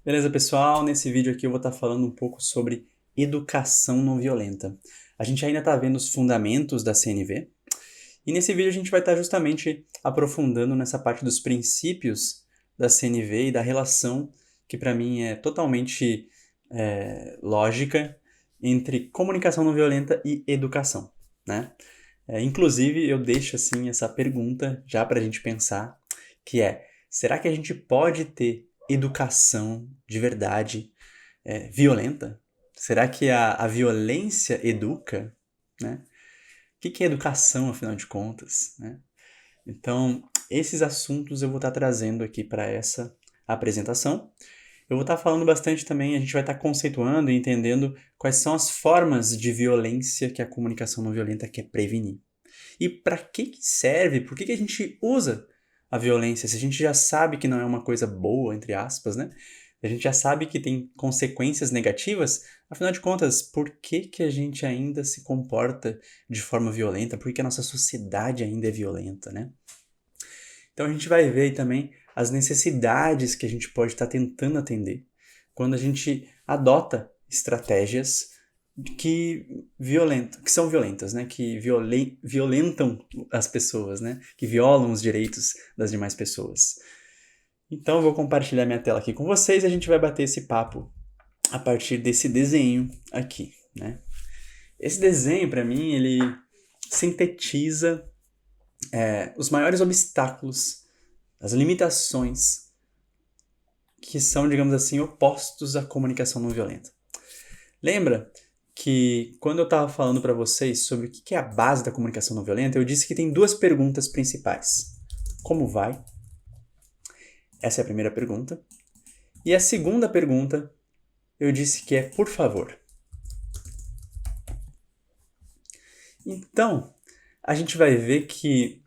Beleza, pessoal? Nesse vídeo aqui eu vou estar falando um pouco sobre educação não violenta. A gente ainda está vendo os fundamentos da CNV, e nesse vídeo a gente vai estar justamente aprofundando nessa parte dos princípios da CNV e da relação que para mim é totalmente lógica entre comunicação não violenta e educação, né? Inclusive eu deixo assim essa pergunta já para a gente pensar, que é: será que a gente pode ter educação de verdade violenta? Será que a violência educa, né? O que é educação, afinal de contas, né? Então, esses assuntos eu vou estar trazendo aqui para essa apresentação. Eu vou estar falando bastante também, a gente vai estar conceituando e entendendo quais são as formas de violência que a comunicação não violenta quer prevenir. E para que serve? Por que a gente usa a violência? Se a gente já sabe que não é uma coisa boa, entre aspas, né? A gente já sabe que tem consequências negativas, afinal de contas, por que a gente ainda se comporta de forma violenta? Por que a nossa sociedade ainda é violenta, né? Então a gente vai ver aí também as necessidades que a gente pode estar tentando atender quando a gente adota estratégias que são violentas, né? Que violentam as pessoas, né? Que violam os direitos das demais pessoas. Então eu vou compartilhar minha tela aqui com vocês e a gente vai bater esse papo a partir desse desenho aqui, né? Esse desenho, para mim, ele sintetiza os maiores obstáculos, as limitações que são, digamos assim, opostos à comunicação não violenta. Lembra que quando eu estava falando para vocês sobre o que é a base da comunicação não violenta, eu disse que tem duas perguntas principais. Como vai? Essa é a primeira pergunta. E a segunda pergunta, eu disse que é por favor. Então, a gente vai ver que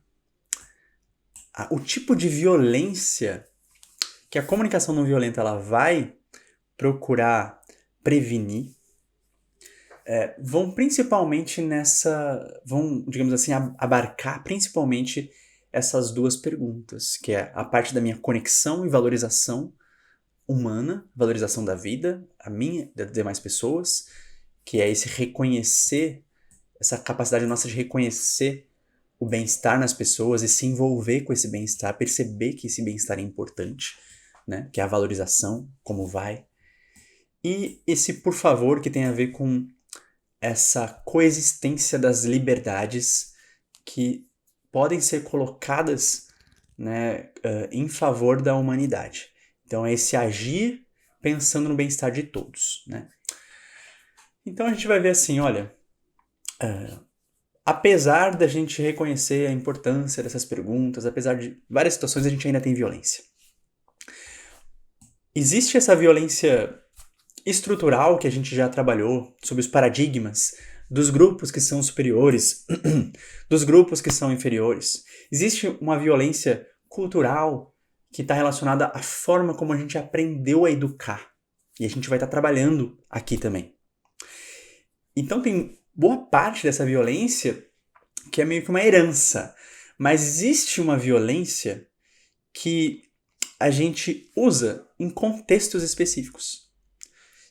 o tipo de violência que a comunicação não violenta ela vai procurar prevenir vão principalmente vão, digamos assim, abarcar principalmente essas duas perguntas, que é a parte da minha conexão e valorização humana, valorização da vida, a minha e das demais pessoas, que é esse reconhecer, essa capacidade nossa de reconhecer o bem-estar nas pessoas e se envolver com esse bem-estar, perceber que esse bem-estar é importante, né? Que é a valorização, como vai. E esse por favor que tem a ver com essa coexistência das liberdades que podem ser colocadas, né, em favor da humanidade. Então é esse agir pensando no bem-estar de todos, né? Então a gente vai ver assim, olha, apesar da gente reconhecer a importância dessas perguntas, apesar de várias situações a gente ainda tem violência. Existe essa violência estrutural que a gente já trabalhou sobre os paradigmas dos grupos que são superiores, dos grupos que são inferiores. Existe uma violência cultural que está relacionada à forma como a gente aprendeu a educar. E a gente vai estar trabalhando aqui também. Então tem boa parte dessa violência que é meio que uma herança. Mas existe uma violência que a gente usa em contextos específicos.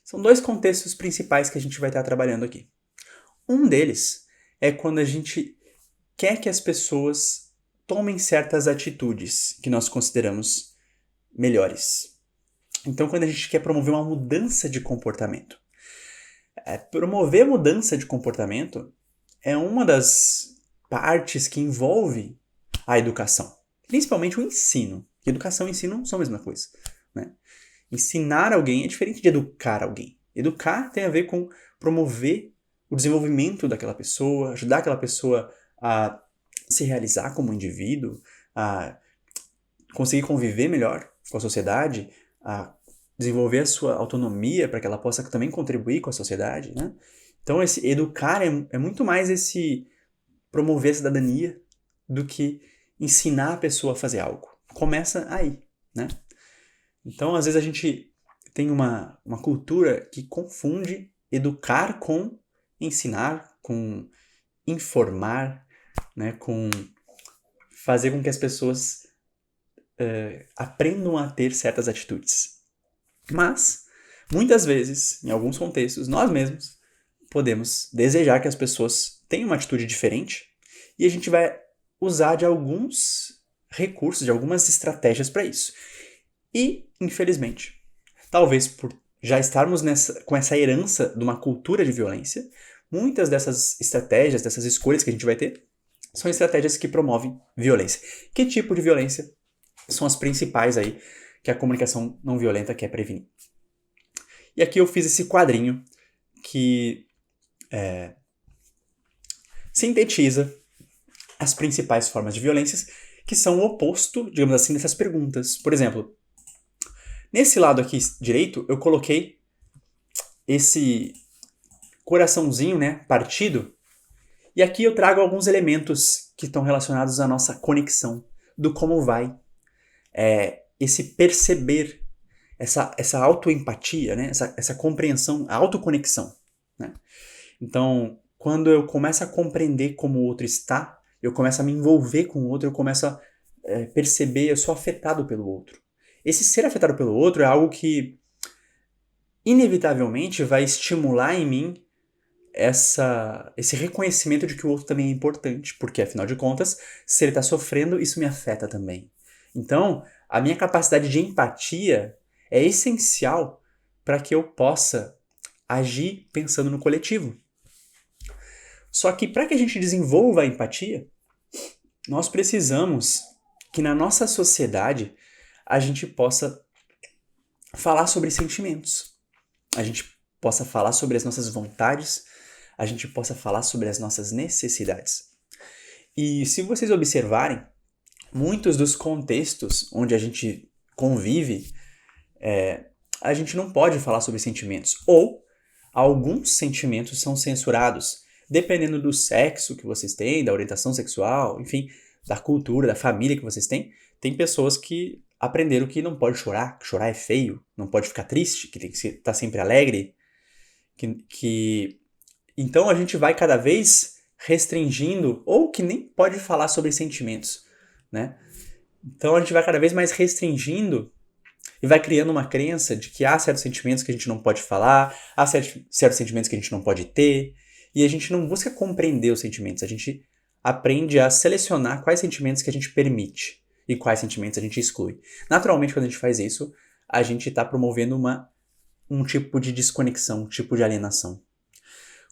São dois contextos principais que a gente vai estar trabalhando aqui. Um deles é quando a gente quer que as pessoas tomem certas atitudes que nós consideramos melhores. Então, quando a gente quer promover uma mudança de comportamento. Promover mudança de comportamento é uma das partes que envolve a educação, principalmente o ensino. Educação e ensino não são a mesma coisa, né? Ensinar alguém é diferente de educar alguém. Educar tem a ver com promover o desenvolvimento daquela pessoa, ajudar aquela pessoa a se realizar como indivíduo, a conseguir conviver melhor com a sociedade, a desenvolver a sua autonomia para que ela possa também contribuir com a sociedade, né? Então, esse educar é muito mais esse promover a cidadania do que ensinar a pessoa a fazer algo. Começa aí, né? Então, às vezes a gente tem uma cultura que confunde educar com ensinar, com informar, né, com fazer com que as pessoas aprendam a ter certas atitudes. Mas, muitas vezes, em alguns contextos, nós mesmos podemos desejar que as pessoas tenham uma atitude diferente e a gente vai usar de alguns recursos, de algumas estratégias para isso. E, infelizmente, talvez por já estarmos com essa herança de uma cultura de violência, muitas dessas estratégias, dessas escolhas que a gente vai ter, são estratégias que promovem violência. Que tipo de violência são as principais aí que a comunicação não violenta quer prevenir? E aqui eu fiz esse quadrinho que sintetiza as principais formas de violências que são o oposto, digamos assim, dessas perguntas. Por exemplo, nesse lado aqui direito, eu coloquei esse coraçãozinho, né, partido, e aqui eu trago alguns elementos que estão relacionados à nossa conexão, do como vai, esse perceber, essa autoempatia, né, essa compreensão, a autoconexão, né? Então, quando eu começo a compreender como o outro está, eu começo a me envolver com o outro, eu começo a perceber, eu sou afetado pelo outro. Esse ser afetado pelo outro é algo que, inevitavelmente, vai estimular em mim esse reconhecimento de que o outro também é importante, porque, afinal de contas, se ele está sofrendo, isso me afeta também. Então, a minha capacidade de empatia é essencial para que eu possa agir pensando no coletivo. Só que para que a gente desenvolva a empatia, nós precisamos que na nossa sociedade a gente possa falar sobre sentimentos, a gente possa falar sobre as nossas vontades, a gente possa falar sobre as nossas necessidades. E se vocês observarem, muitos dos contextos onde a gente convive, a gente não pode falar sobre sentimentos, ou alguns sentimentos são censurados, dependendo do sexo que vocês têm, da orientação sexual, enfim, da cultura, da família que vocês têm. Tem pessoas que aprenderam que não pode chorar, que chorar é feio, não pode ficar triste, que tem que estar sempre alegre, Então a gente vai cada vez restringindo, ou que nem pode falar sobre sentimentos, né? Então a gente vai cada vez mais restringindo e vai criando uma crença de que há certos sentimentos que a gente não pode falar, há certos sentimentos que a gente não pode ter, e a gente não busca compreender os sentimentos, a gente aprende a selecionar quais sentimentos que a gente permite e quais sentimentos a gente exclui. Naturalmente, quando a gente faz isso, a gente está promovendo um tipo de desconexão, um tipo de alienação.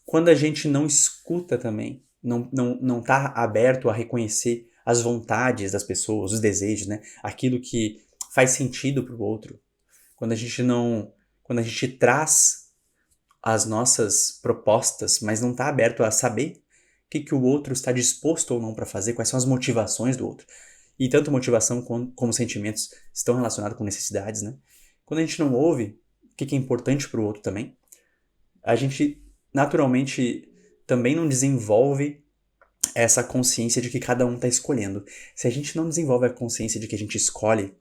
Quando a gente não escuta também, não está aberto a reconhecer as vontades das pessoas, os desejos, né? Aquilo que faz sentido para o outro. Quando a gente traz as nossas propostas, mas não está aberto a saber o que o outro está disposto ou não para fazer, quais são as motivações do outro. E tanto motivação como sentimentos estão relacionados com necessidades, né? Quando a gente não ouve o que é importante para o outro também, a gente naturalmente também não desenvolve essa consciência de que cada um está escolhendo. Se a gente não desenvolve a consciência de que a gente escolhe,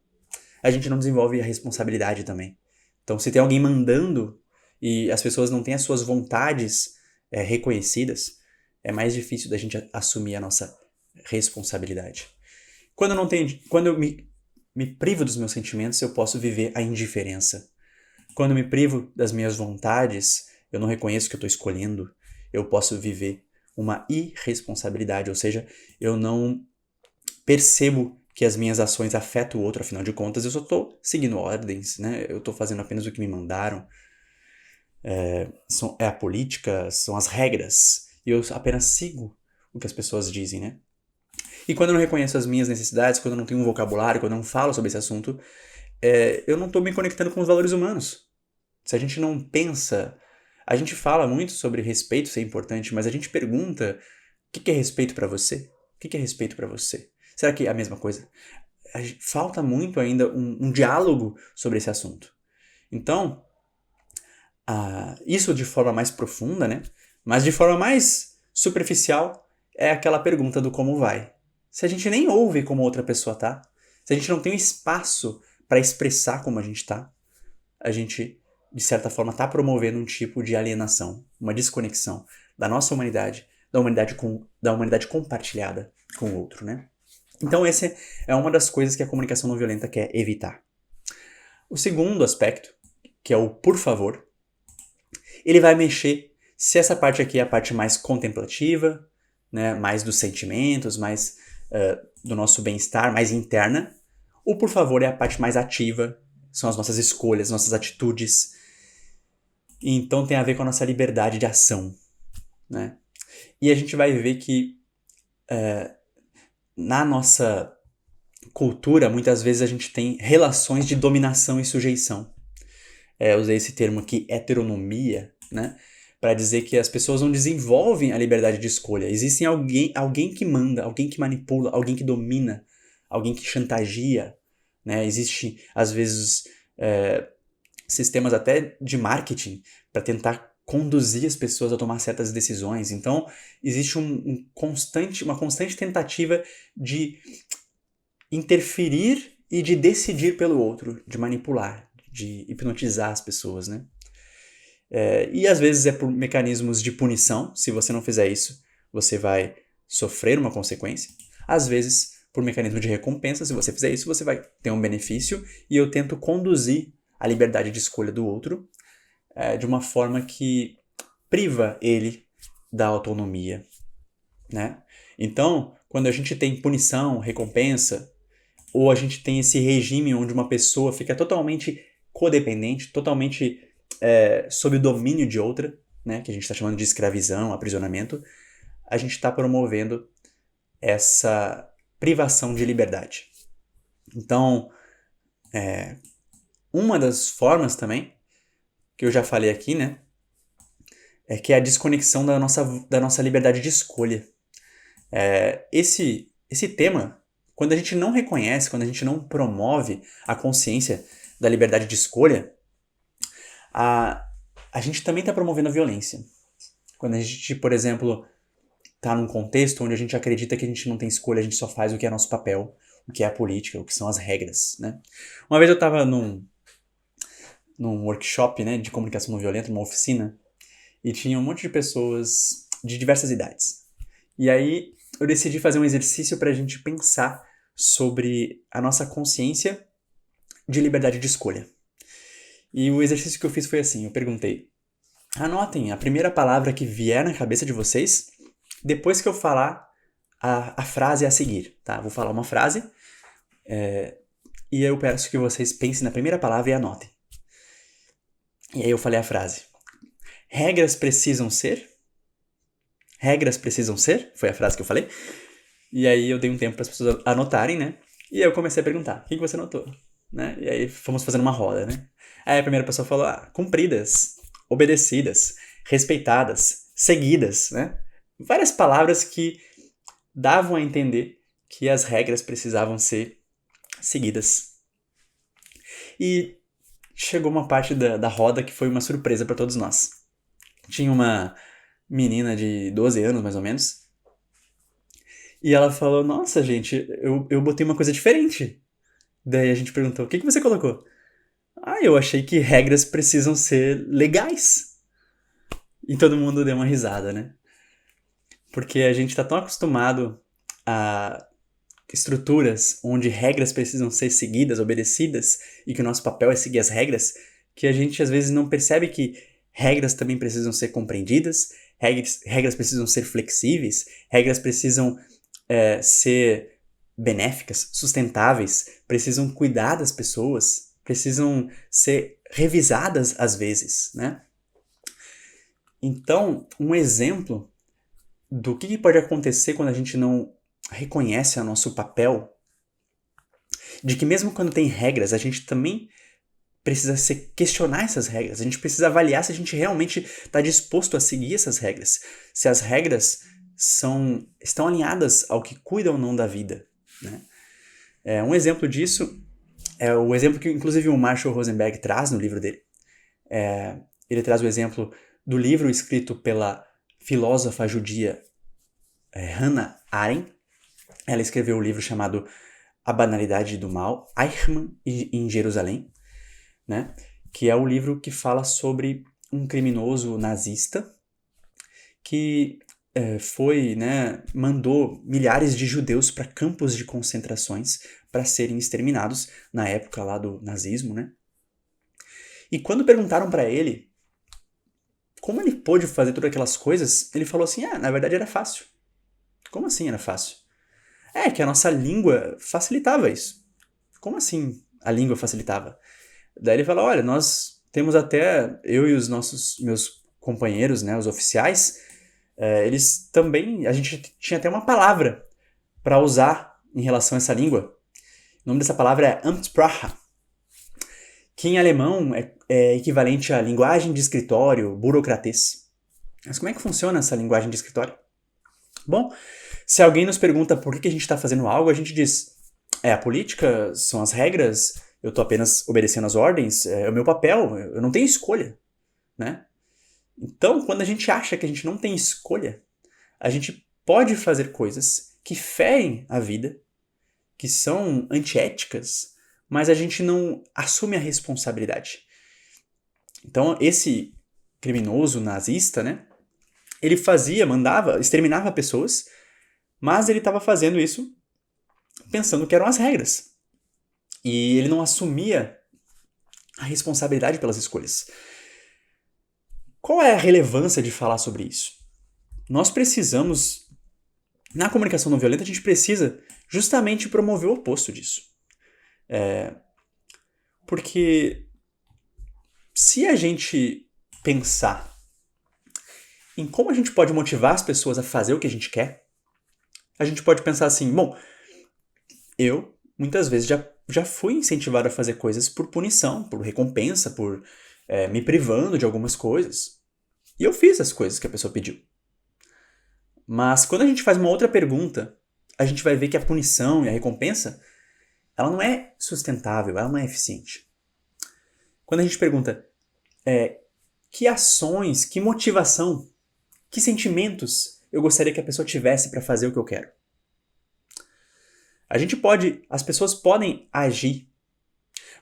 a gente não desenvolve a responsabilidade também. Então, se tem alguém mandando e as pessoas não têm as suas vontades reconhecidas, é mais difícil da gente assumir a nossa responsabilidade. Quando eu me privo dos meus sentimentos, eu posso viver a indiferença. Quando eu me privo das minhas vontades, eu não reconheço que eu estou escolhendo, eu posso viver uma irresponsabilidade, ou seja, eu não percebo que as minhas ações afetam o outro, afinal de contas, eu só estou seguindo ordens, né? Eu estou fazendo apenas o que me mandaram. É a política, são as regras, e eu apenas sigo o que as pessoas dizem, né? E quando eu não reconheço as minhas necessidades, quando eu não tenho um vocabulário, quando eu não falo sobre esse assunto, eu não estou me conectando com os valores humanos. Se a gente não pensa... A gente fala muito sobre respeito ser importante, mas a gente pergunta o que é respeito para você? O que é respeito para você? Será que é a mesma coisa? Falta muito ainda um diálogo sobre esse assunto. Então, isso de forma mais profunda, né? Mas de forma mais superficial é aquela pergunta do como vai. Se a gente nem ouve como outra pessoa tá, se a gente não tem um espaço para expressar como a gente tá, a gente, de certa forma, está promovendo um tipo de alienação, uma desconexão da nossa humanidade, da humanidade compartilhada com o outro, né? Então essa é uma das coisas que a comunicação não violenta quer evitar. O segundo aspecto que é o por favor, ele vai mexer se essa parte aqui é a parte mais contemplativa, né, mais dos sentimentos, mais do nosso bem-estar, mais interna. O por favor é a parte mais ativa, são as nossas escolhas, nossas atitudes. E então tem a ver com a nossa liberdade de ação, né? E a gente vai ver que na nossa cultura, muitas vezes a gente tem relações de dominação e sujeição. Eu usei esse termo aqui, heteronomia, né? Para dizer que as pessoas não desenvolvem a liberdade de escolha. Existe alguém que manda, alguém que manipula, alguém que domina, alguém que chantageia, né? Existe, às vezes, sistemas até de marketing para tentar conduzir as pessoas a tomar certas decisões. Então, existe uma constante tentativa de interferir e de decidir pelo outro, de manipular, de hipnotizar as pessoas, né? E às vezes é por mecanismos de punição. Se você não fizer isso, você vai sofrer uma consequência. Às vezes, por mecanismo de recompensa. Se você fizer isso, você vai ter um benefício. E eu tento conduzir a liberdade de escolha do outro de uma forma que priva ele da autonomia, né? Então, quando a gente tem punição, recompensa, ou a gente tem esse regime onde uma pessoa fica totalmente codependente, totalmente sob o domínio de outra, né, que a gente está chamando de escravidão, aprisionamento, a gente está promovendo essa privação de liberdade. Então, uma das formas também, que eu já falei aqui, né, é que é a desconexão da nossa liberdade de escolha. Esse tema, quando a gente não reconhece, quando a gente não promove a consciência da liberdade de escolha, a gente também está promovendo a violência. Quando a gente, por exemplo, está num contexto onde a gente acredita que a gente não tem escolha, a gente só faz o que é nosso papel, o que é a política, o que são as regras, né? Uma vez eu estava num workshop, né, de comunicação não violenta, numa oficina, e tinha um monte de pessoas de diversas idades. E aí eu decidi fazer um exercício para a gente pensar sobre a nossa consciência de liberdade de escolha. E o exercício que eu fiz foi assim, eu perguntei: anotem a primeira palavra que vier na cabeça de vocês depois que eu falar a frase a seguir, tá? Vou falar uma frase e eu peço que vocês pensem na primeira palavra e anotem. E aí eu falei a frase: regras precisam ser? Regras precisam ser? Foi a frase que eu falei. E aí eu dei um tempo para as pessoas anotarem, né? E aí eu comecei a perguntar: o que você anotou? Né? E aí fomos fazendo uma roda, né? Aí a primeira pessoa falou: cumpridas, obedecidas, respeitadas, seguidas, né? Várias palavras que davam a entender que as regras precisavam ser seguidas. E chegou uma parte da roda que foi uma surpresa para todos nós. Tinha uma menina de 12 anos, mais ou menos, e ela falou: nossa, gente, eu botei uma coisa diferente. Daí a gente perguntou: o que você colocou? Eu achei que regras precisam ser legais. E todo mundo deu uma risada, né? Porque a gente tá tão acostumado a estruturas onde regras precisam ser seguidas, obedecidas, e que o nosso papel é seguir as regras, que a gente às vezes não percebe que regras também precisam ser compreendidas, regras precisam ser flexíveis, regras precisam ser benéficas, sustentáveis, precisam cuidar das pessoas, precisam ser revisadas às vezes, né? Então, um exemplo do que pode acontecer quando a gente não reconhece o nosso papel, de que mesmo quando tem regras, a gente também precisa questionar essas regras, a gente precisa avaliar se a gente realmente está disposto a seguir essas regras, se as regras estão alinhadas ao que cuida ou não da vida, né? Um exemplo disso é o exemplo que inclusive o Marshall Rosenberg traz no livro dele. Ele traz o exemplo do livro escrito pela filósofa judia Hannah Arendt. Ela escreveu um livro chamado A Banalidade do Mal, Eichmann em Jerusalém, né? Que é o livro que fala sobre um criminoso nazista que mandou milhares de judeus para campos de concentrações para serem exterminados na época lá do nazismo, né? E quando perguntaram para ele como ele pôde fazer todas aquelas coisas, ele falou assim, na verdade era fácil. Como assim era fácil? É que a nossa língua facilitava isso. Como assim a língua facilitava? Daí ele falou, olha, nós temos até, eu e os meus companheiros, né, os oficiais, eles também, a gente tinha até uma palavra para usar em relação a essa língua. O nome dessa palavra é Amtssprache, que em alemão é equivalente à linguagem de escritório, burocratês. Mas como é que funciona essa linguagem de escritório? Bom, se alguém nos pergunta por que a gente está fazendo algo, a gente diz, a política, são as regras, eu estou apenas obedecendo as ordens, é o meu papel, eu não tenho escolha, né? Então, quando a gente acha que a gente não tem escolha, a gente pode fazer coisas que ferem a vida, que são antiéticas, mas a gente não assume a responsabilidade. Então, esse criminoso nazista, né? Ele exterminava pessoas, mas ele estava fazendo isso pensando que eram as regras. E ele não assumia a responsabilidade pelas escolhas. Qual é a relevância de falar sobre isso? Nós precisamos, na comunicação não violenta, a gente precisa justamente promover o oposto disso. Porque se a gente pensar em como a gente pode motivar as pessoas a fazer o que a gente quer, a gente pode pensar assim, bom, eu muitas vezes já fui incentivado a fazer coisas por punição, por recompensa, por me privando de algumas coisas. E eu fiz as coisas que a pessoa pediu. Mas quando a gente faz uma outra pergunta, a gente vai ver que a punição e a recompensa, ela não é sustentável, ela não é eficiente. Quando a gente pergunta que ações, que motivação, que sentimentos eu gostaria que a pessoa tivesse para fazer o que eu quero? As pessoas podem agir,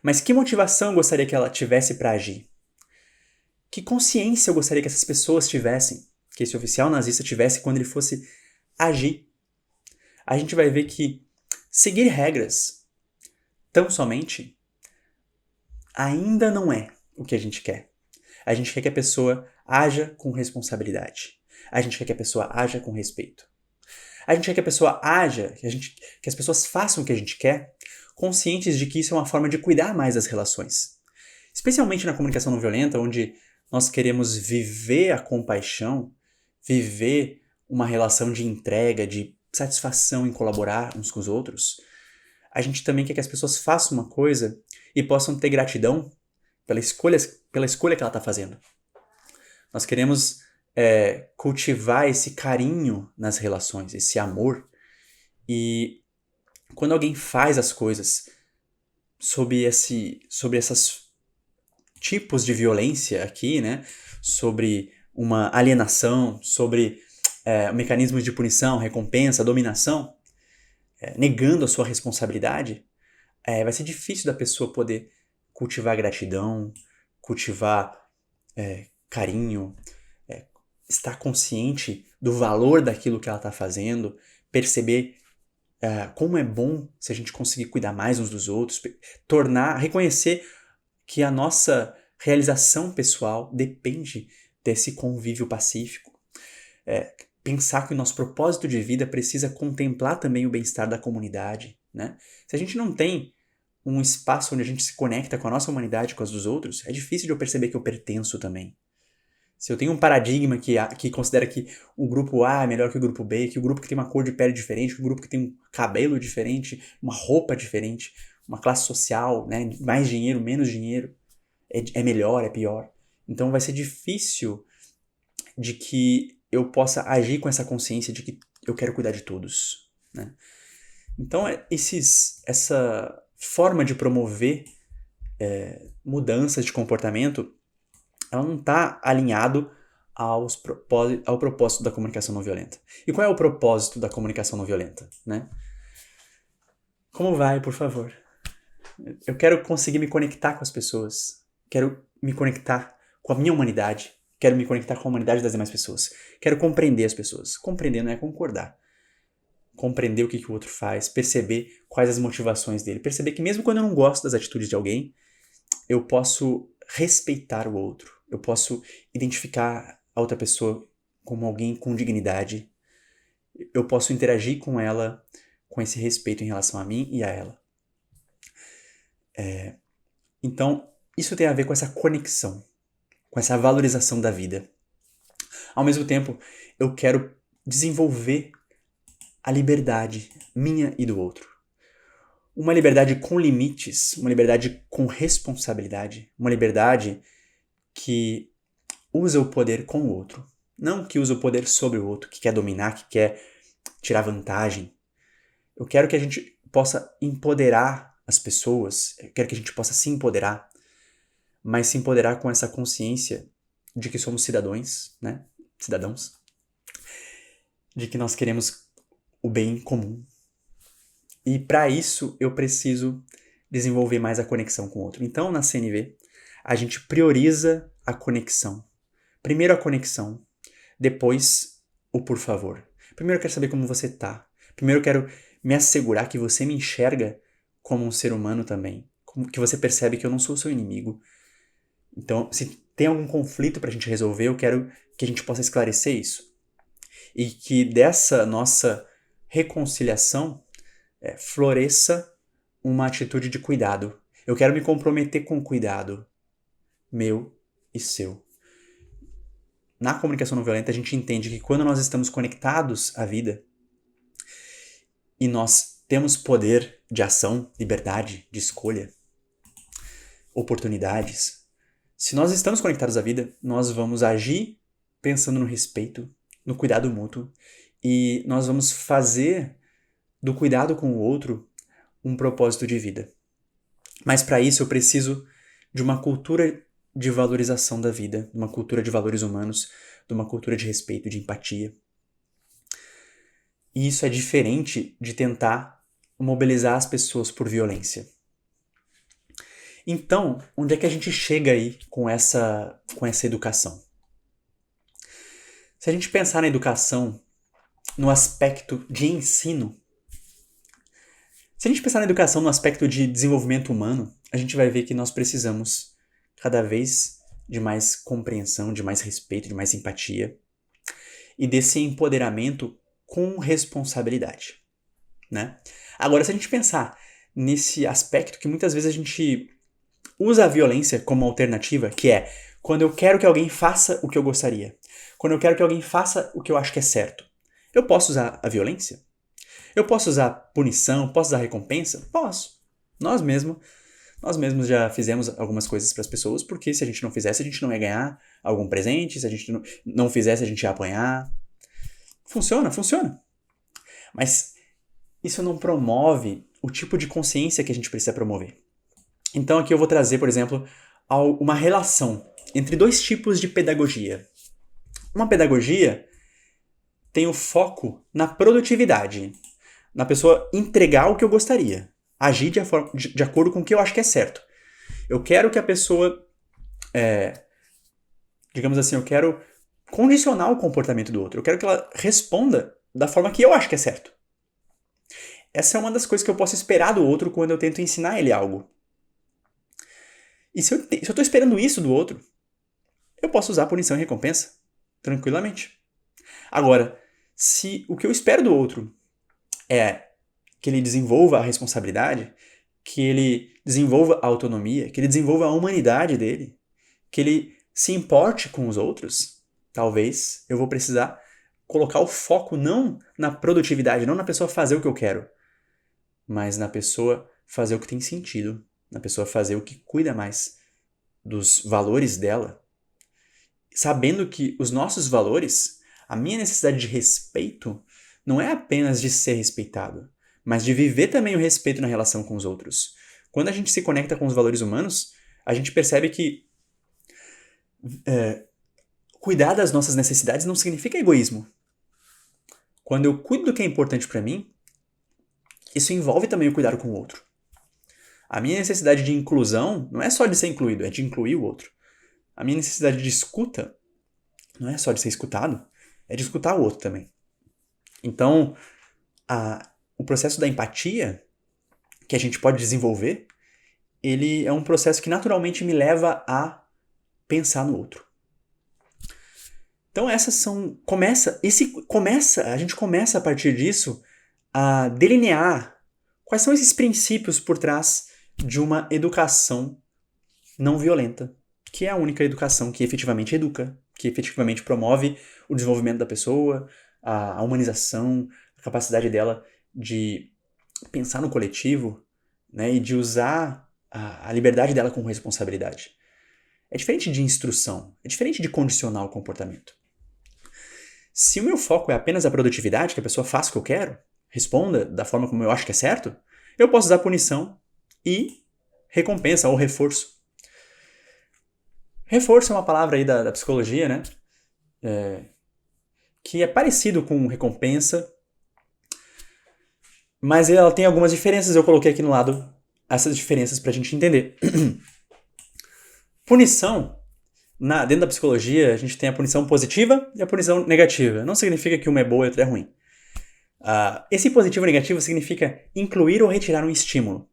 mas que motivação eu gostaria que ela tivesse para agir? Que consciência eu gostaria que essas pessoas tivessem, que esse oficial nazista tivesse quando ele fosse agir? A gente vai ver que seguir regras, tão somente, ainda não é o que a gente quer. A gente quer que a pessoa haja com responsabilidade. A gente quer que a pessoa haja com respeito. A gente quer que a pessoa haja, que as pessoas façam o que a gente quer, conscientes de que isso é uma forma de cuidar mais das relações. Especialmente na comunicação não violenta, onde nós queremos viver a compaixão, viver uma relação de entrega, de satisfação em colaborar uns com os outros. A gente também quer que as pessoas façam uma coisa e possam ter gratidão pela escolha que ela está fazendo. Nós queremos cultivar esse carinho nas relações, esse amor. E quando alguém faz as coisas sobre esses tipos de violência aqui, né? Sobre uma alienação, sobre mecanismos de punição, recompensa, dominação, negando a sua responsabilidade, vai ser difícil da pessoa poder cultivar gratidão, cultivar carinho, estar consciente do valor daquilo que ela está fazendo, perceber como é bom se a gente conseguir cuidar mais uns dos outros, reconhecer que a nossa realização pessoal depende desse convívio pacífico. Pensar que o nosso propósito de vida precisa contemplar também o bem-estar da comunidade, né? Se a gente não tem um espaço onde a gente se conecta com a nossa humanidade, com as dos outros, é difícil de eu perceber que eu pertenço também. Se eu tenho um paradigma que considera que o grupo A é melhor que o grupo B, que o grupo que tem uma cor de pele diferente, que o grupo que tem um cabelo diferente, uma roupa diferente, uma classe social, né, mais dinheiro, menos dinheiro, é melhor, é pior. Então vai ser difícil de que eu possa agir com essa consciência de que eu quero cuidar de todos, né? Então essa forma de promover mudanças de comportamento, ela não está alinhado ao propósito da comunicação não violenta. E qual é o propósito da comunicação não violenta, né? Como vai, por favor? Eu quero conseguir me conectar com as pessoas. Quero me conectar com a minha humanidade. Quero me conectar com a humanidade das demais pessoas. Quero compreender as pessoas. Compreender não é concordar. Compreender o que o outro faz, perceber quais as motivações dele. Perceber que mesmo quando eu não gosto das atitudes de alguém, eu posso respeitar o outro. Eu posso identificar a outra pessoa como alguém com dignidade. Eu posso interagir com ela com esse respeito em relação a mim e a ela. Então, isso tem a ver com essa conexão, com essa valorização da vida. Ao mesmo tempo, eu quero desenvolver a liberdade minha e do outro. Uma liberdade com limites, uma liberdade com responsabilidade, uma liberdade que usa o poder com o outro. Não que usa o poder sobre o outro, que quer dominar, que quer tirar vantagem. Eu quero que a gente possa empoderar as pessoas, eu quero que a gente possa se empoderar, mas se empoderar com essa consciência de que somos cidadãos, né? Cidadãos, de que nós queremos o bem comum. E para isso eu preciso desenvolver mais a conexão com o outro. Então, na CNV, a gente prioriza a conexão. Primeiro a conexão, depois o por favor. Primeiro eu quero saber como você tá. Primeiro eu quero me assegurar que você me enxerga como um ser humano também. Que você percebe que eu não sou seu inimigo. Então, se tem algum conflito pra gente resolver, eu quero que a gente possa esclarecer isso. E que dessa nossa reconciliação floresça uma atitude de cuidado. Eu quero me comprometer com o cuidado meu e seu. Na comunicação não violenta, a gente entende que quando nós estamos conectados à vida e nós temos poder de ação, liberdade, de escolha, oportunidades, se nós estamos conectados à vida, nós vamos agir pensando no respeito, no cuidado mútuo, e nós vamos fazer do cuidado com o outro um propósito de vida. Mas para isso eu preciso de uma cultura de valorização da vida, de uma cultura de valores humanos, de uma cultura de respeito, de empatia. E isso é diferente de tentar mobilizar as pessoas por violência. Então, onde é que a gente chega aí com essa educação? Se a gente pensar na educação no aspecto de ensino, se a gente pensar na educação no aspecto de desenvolvimento humano, a gente vai ver que nós precisamos cada vez de mais compreensão, de mais respeito, de mais empatia e desse empoderamento com responsabilidade, né? Agora, se a gente pensar nesse aspecto que muitas vezes a gente usa a violência como alternativa, que é quando eu quero que alguém faça o que eu gostaria, quando eu quero que alguém faça o que eu acho que é certo, eu posso usar a violência? Eu posso usar punição? Posso usar recompensa? Posso. Nós mesmos já fizemos algumas coisas para as pessoas, porque se a gente não fizesse, a gente não ia ganhar algum presente, se a gente não fizesse, a gente ia apanhar. Funciona. Mas isso não promove o tipo de consciência que a gente precisa promover. Então aqui eu vou trazer, por exemplo, uma relação entre dois tipos de pedagogia. Uma pedagogia tem o foco na produtividade, na pessoa entregar o que eu gostaria, agir de acordo com o que eu acho que é certo. Eu quero que a pessoa, digamos assim, eu quero condicionar o comportamento do outro. Eu quero que ela responda da forma que eu acho que é certo. Essa é uma das coisas que eu posso esperar do outro quando eu tento ensinar ele algo. E se eu estou esperando isso do outro, eu posso usar punição e recompensa tranquilamente. Agora, se o que eu espero do outro é que ele desenvolva a responsabilidade, que ele desenvolva a autonomia, que ele desenvolva a humanidade dele, que ele se importe com os outros, talvez eu vou precisar colocar o foco não na produtividade, não na pessoa fazer o que eu quero, mas na pessoa fazer o que tem sentido, na pessoa fazer o que cuida mais dos valores dela, sabendo que os nossos valores, a minha necessidade de respeito, não é apenas de ser respeitado, mas de viver também o respeito na relação com os outros. Quando a gente se conecta com os valores humanos, a gente percebe que cuidar das nossas necessidades não significa egoísmo. Quando eu cuido do que é importante para mim, isso envolve também o cuidado com o outro. A minha necessidade de inclusão não é só de ser incluído, é de incluir o outro. A minha necessidade de escuta não é só de ser escutado, é de escutar o outro também. Então, o processo da empatia que a gente pode desenvolver, ele é um processo que naturalmente me leva a pensar no outro. Então essas são... A gente começa a partir disso a delinear quais são esses princípios por trás de uma educação não violenta, que é a única educação que efetivamente educa, que efetivamente promove o desenvolvimento da pessoa, a humanização, a capacidade dela de pensar no coletivo, né, e de usar a liberdade dela com responsabilidade. É diferente de instrução, é diferente de condicionar o comportamento. Se o meu foco é apenas a produtividade, que a pessoa faça o que eu quero, responda da forma como eu acho que é certo, eu posso usar punição e recompensa ou reforço. Reforço é uma palavra aí da psicologia, né? Que é parecido com recompensa, mas ela tem algumas diferenças. Eu coloquei aqui no lado essas diferenças para a gente entender. Punição, dentro da psicologia, a gente tem a punição positiva e a punição negativa. Não significa que uma é boa e outra é ruim. Esse positivo e negativo significa incluir ou retirar um estímulo.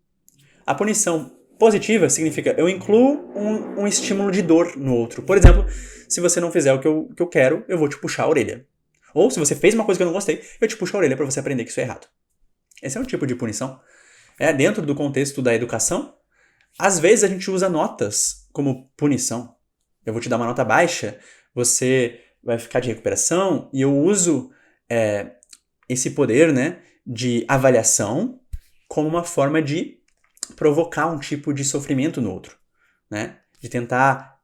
A punição positiva significa eu incluo um estímulo de dor no outro. Por exemplo, se você não fizer o que eu quero, eu vou te puxar a orelha. Ou se você fez uma coisa que eu não gostei, eu te puxo a orelha para você aprender que isso é errado. Esse é um tipo de punição. Dentro do contexto da educação, às vezes a gente usa notas como punição. Eu vou te dar uma nota baixa, você vai ficar de recuperação, e eu uso esse poder, né, de avaliação como uma forma de provocar um tipo de sofrimento no outro, né? De tentar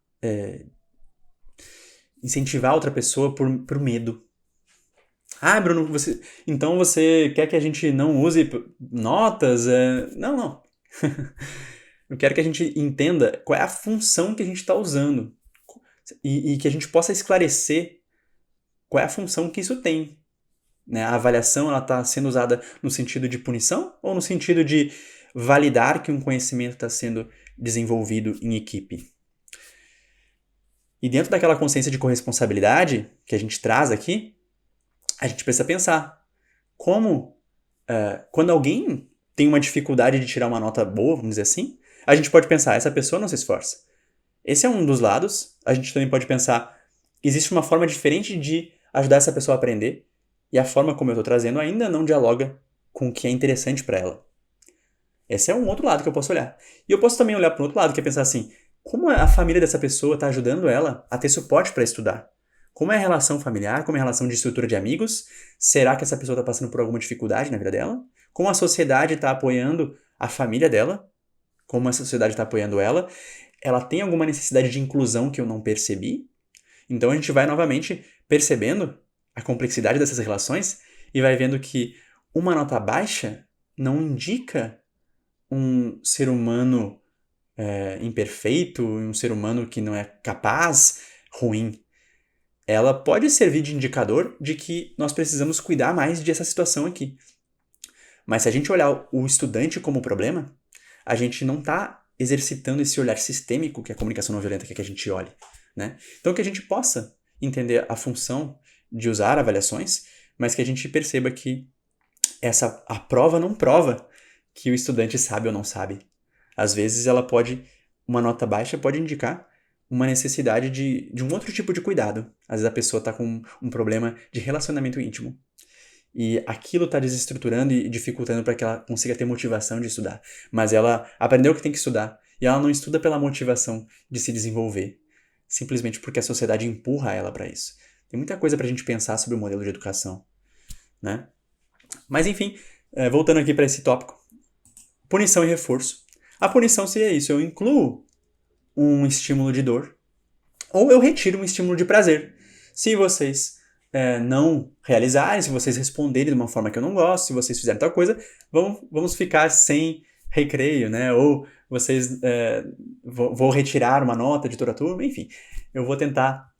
incentivar outra pessoa por medo. Bruno, então você quer que a gente não use notas? Não. Eu quero que a gente entenda qual é a função que a gente está usando e que a gente possa esclarecer qual é a função que isso tem. Né? A avaliação está sendo usada no sentido de punição ou no sentido de validar que um conhecimento está sendo desenvolvido em equipe? E dentro daquela consciência de corresponsabilidade que a gente traz aqui, a gente precisa pensar como, quando alguém tem uma dificuldade de tirar uma nota boa, vamos dizer assim, a gente pode pensar, essa pessoa não se esforça. Esse é um dos lados. A gente também pode pensar, existe uma forma diferente de ajudar essa pessoa a aprender, e a forma como eu estou trazendo ainda não dialoga com o que é interessante para ela. Esse é um outro lado que eu posso olhar. E eu posso também olhar para o outro lado, que é pensar assim, como a família dessa pessoa está ajudando ela a ter suporte para estudar? Como é a relação familiar? Como é a relação de estrutura de amigos? Será que essa pessoa está passando por alguma dificuldade na vida dela? Como a sociedade está apoiando a família dela? Como a sociedade está apoiando ela? Ela tem alguma necessidade de inclusão que eu não percebi? Então a gente vai novamente percebendo a complexidade dessas relações e vai vendo que uma nota baixa não indica um ser humano imperfeito, um ser humano que não é capaz, ruim. Ela pode servir de indicador de que nós precisamos cuidar mais dessa situação aqui. Mas se a gente olhar o estudante como problema, a gente não está exercitando esse olhar sistêmico que a comunicação não violenta quer que a gente olhe. Né? Então que a gente possa entender a função de usar avaliações, mas que a gente perceba que a prova não prova que o estudante sabe ou não sabe. Às vezes uma nota baixa pode indicar uma necessidade de um outro tipo de cuidado. Às vezes a pessoa está com um problema de relacionamento íntimo. E aquilo está desestruturando e dificultando para que ela consiga ter motivação de estudar. Mas ela aprendeu que tem que estudar. E ela não estuda pela motivação de se desenvolver. Simplesmente porque a sociedade empurra ela para isso. Tem muita coisa para a gente pensar sobre o modelo de educação. Né? Mas enfim, voltando aqui para esse tópico. Punição e reforço. A punição seria isso. Eu incluo um estímulo de dor, ou eu retiro um estímulo de prazer. Se vocês não realizarem, se vocês responderem de uma forma que eu não gosto, se vocês fizerem tal coisa, vamos ficar sem recreio, né? Ou vocês vou retirar uma nota de toda a turma, enfim. Eu vou tentar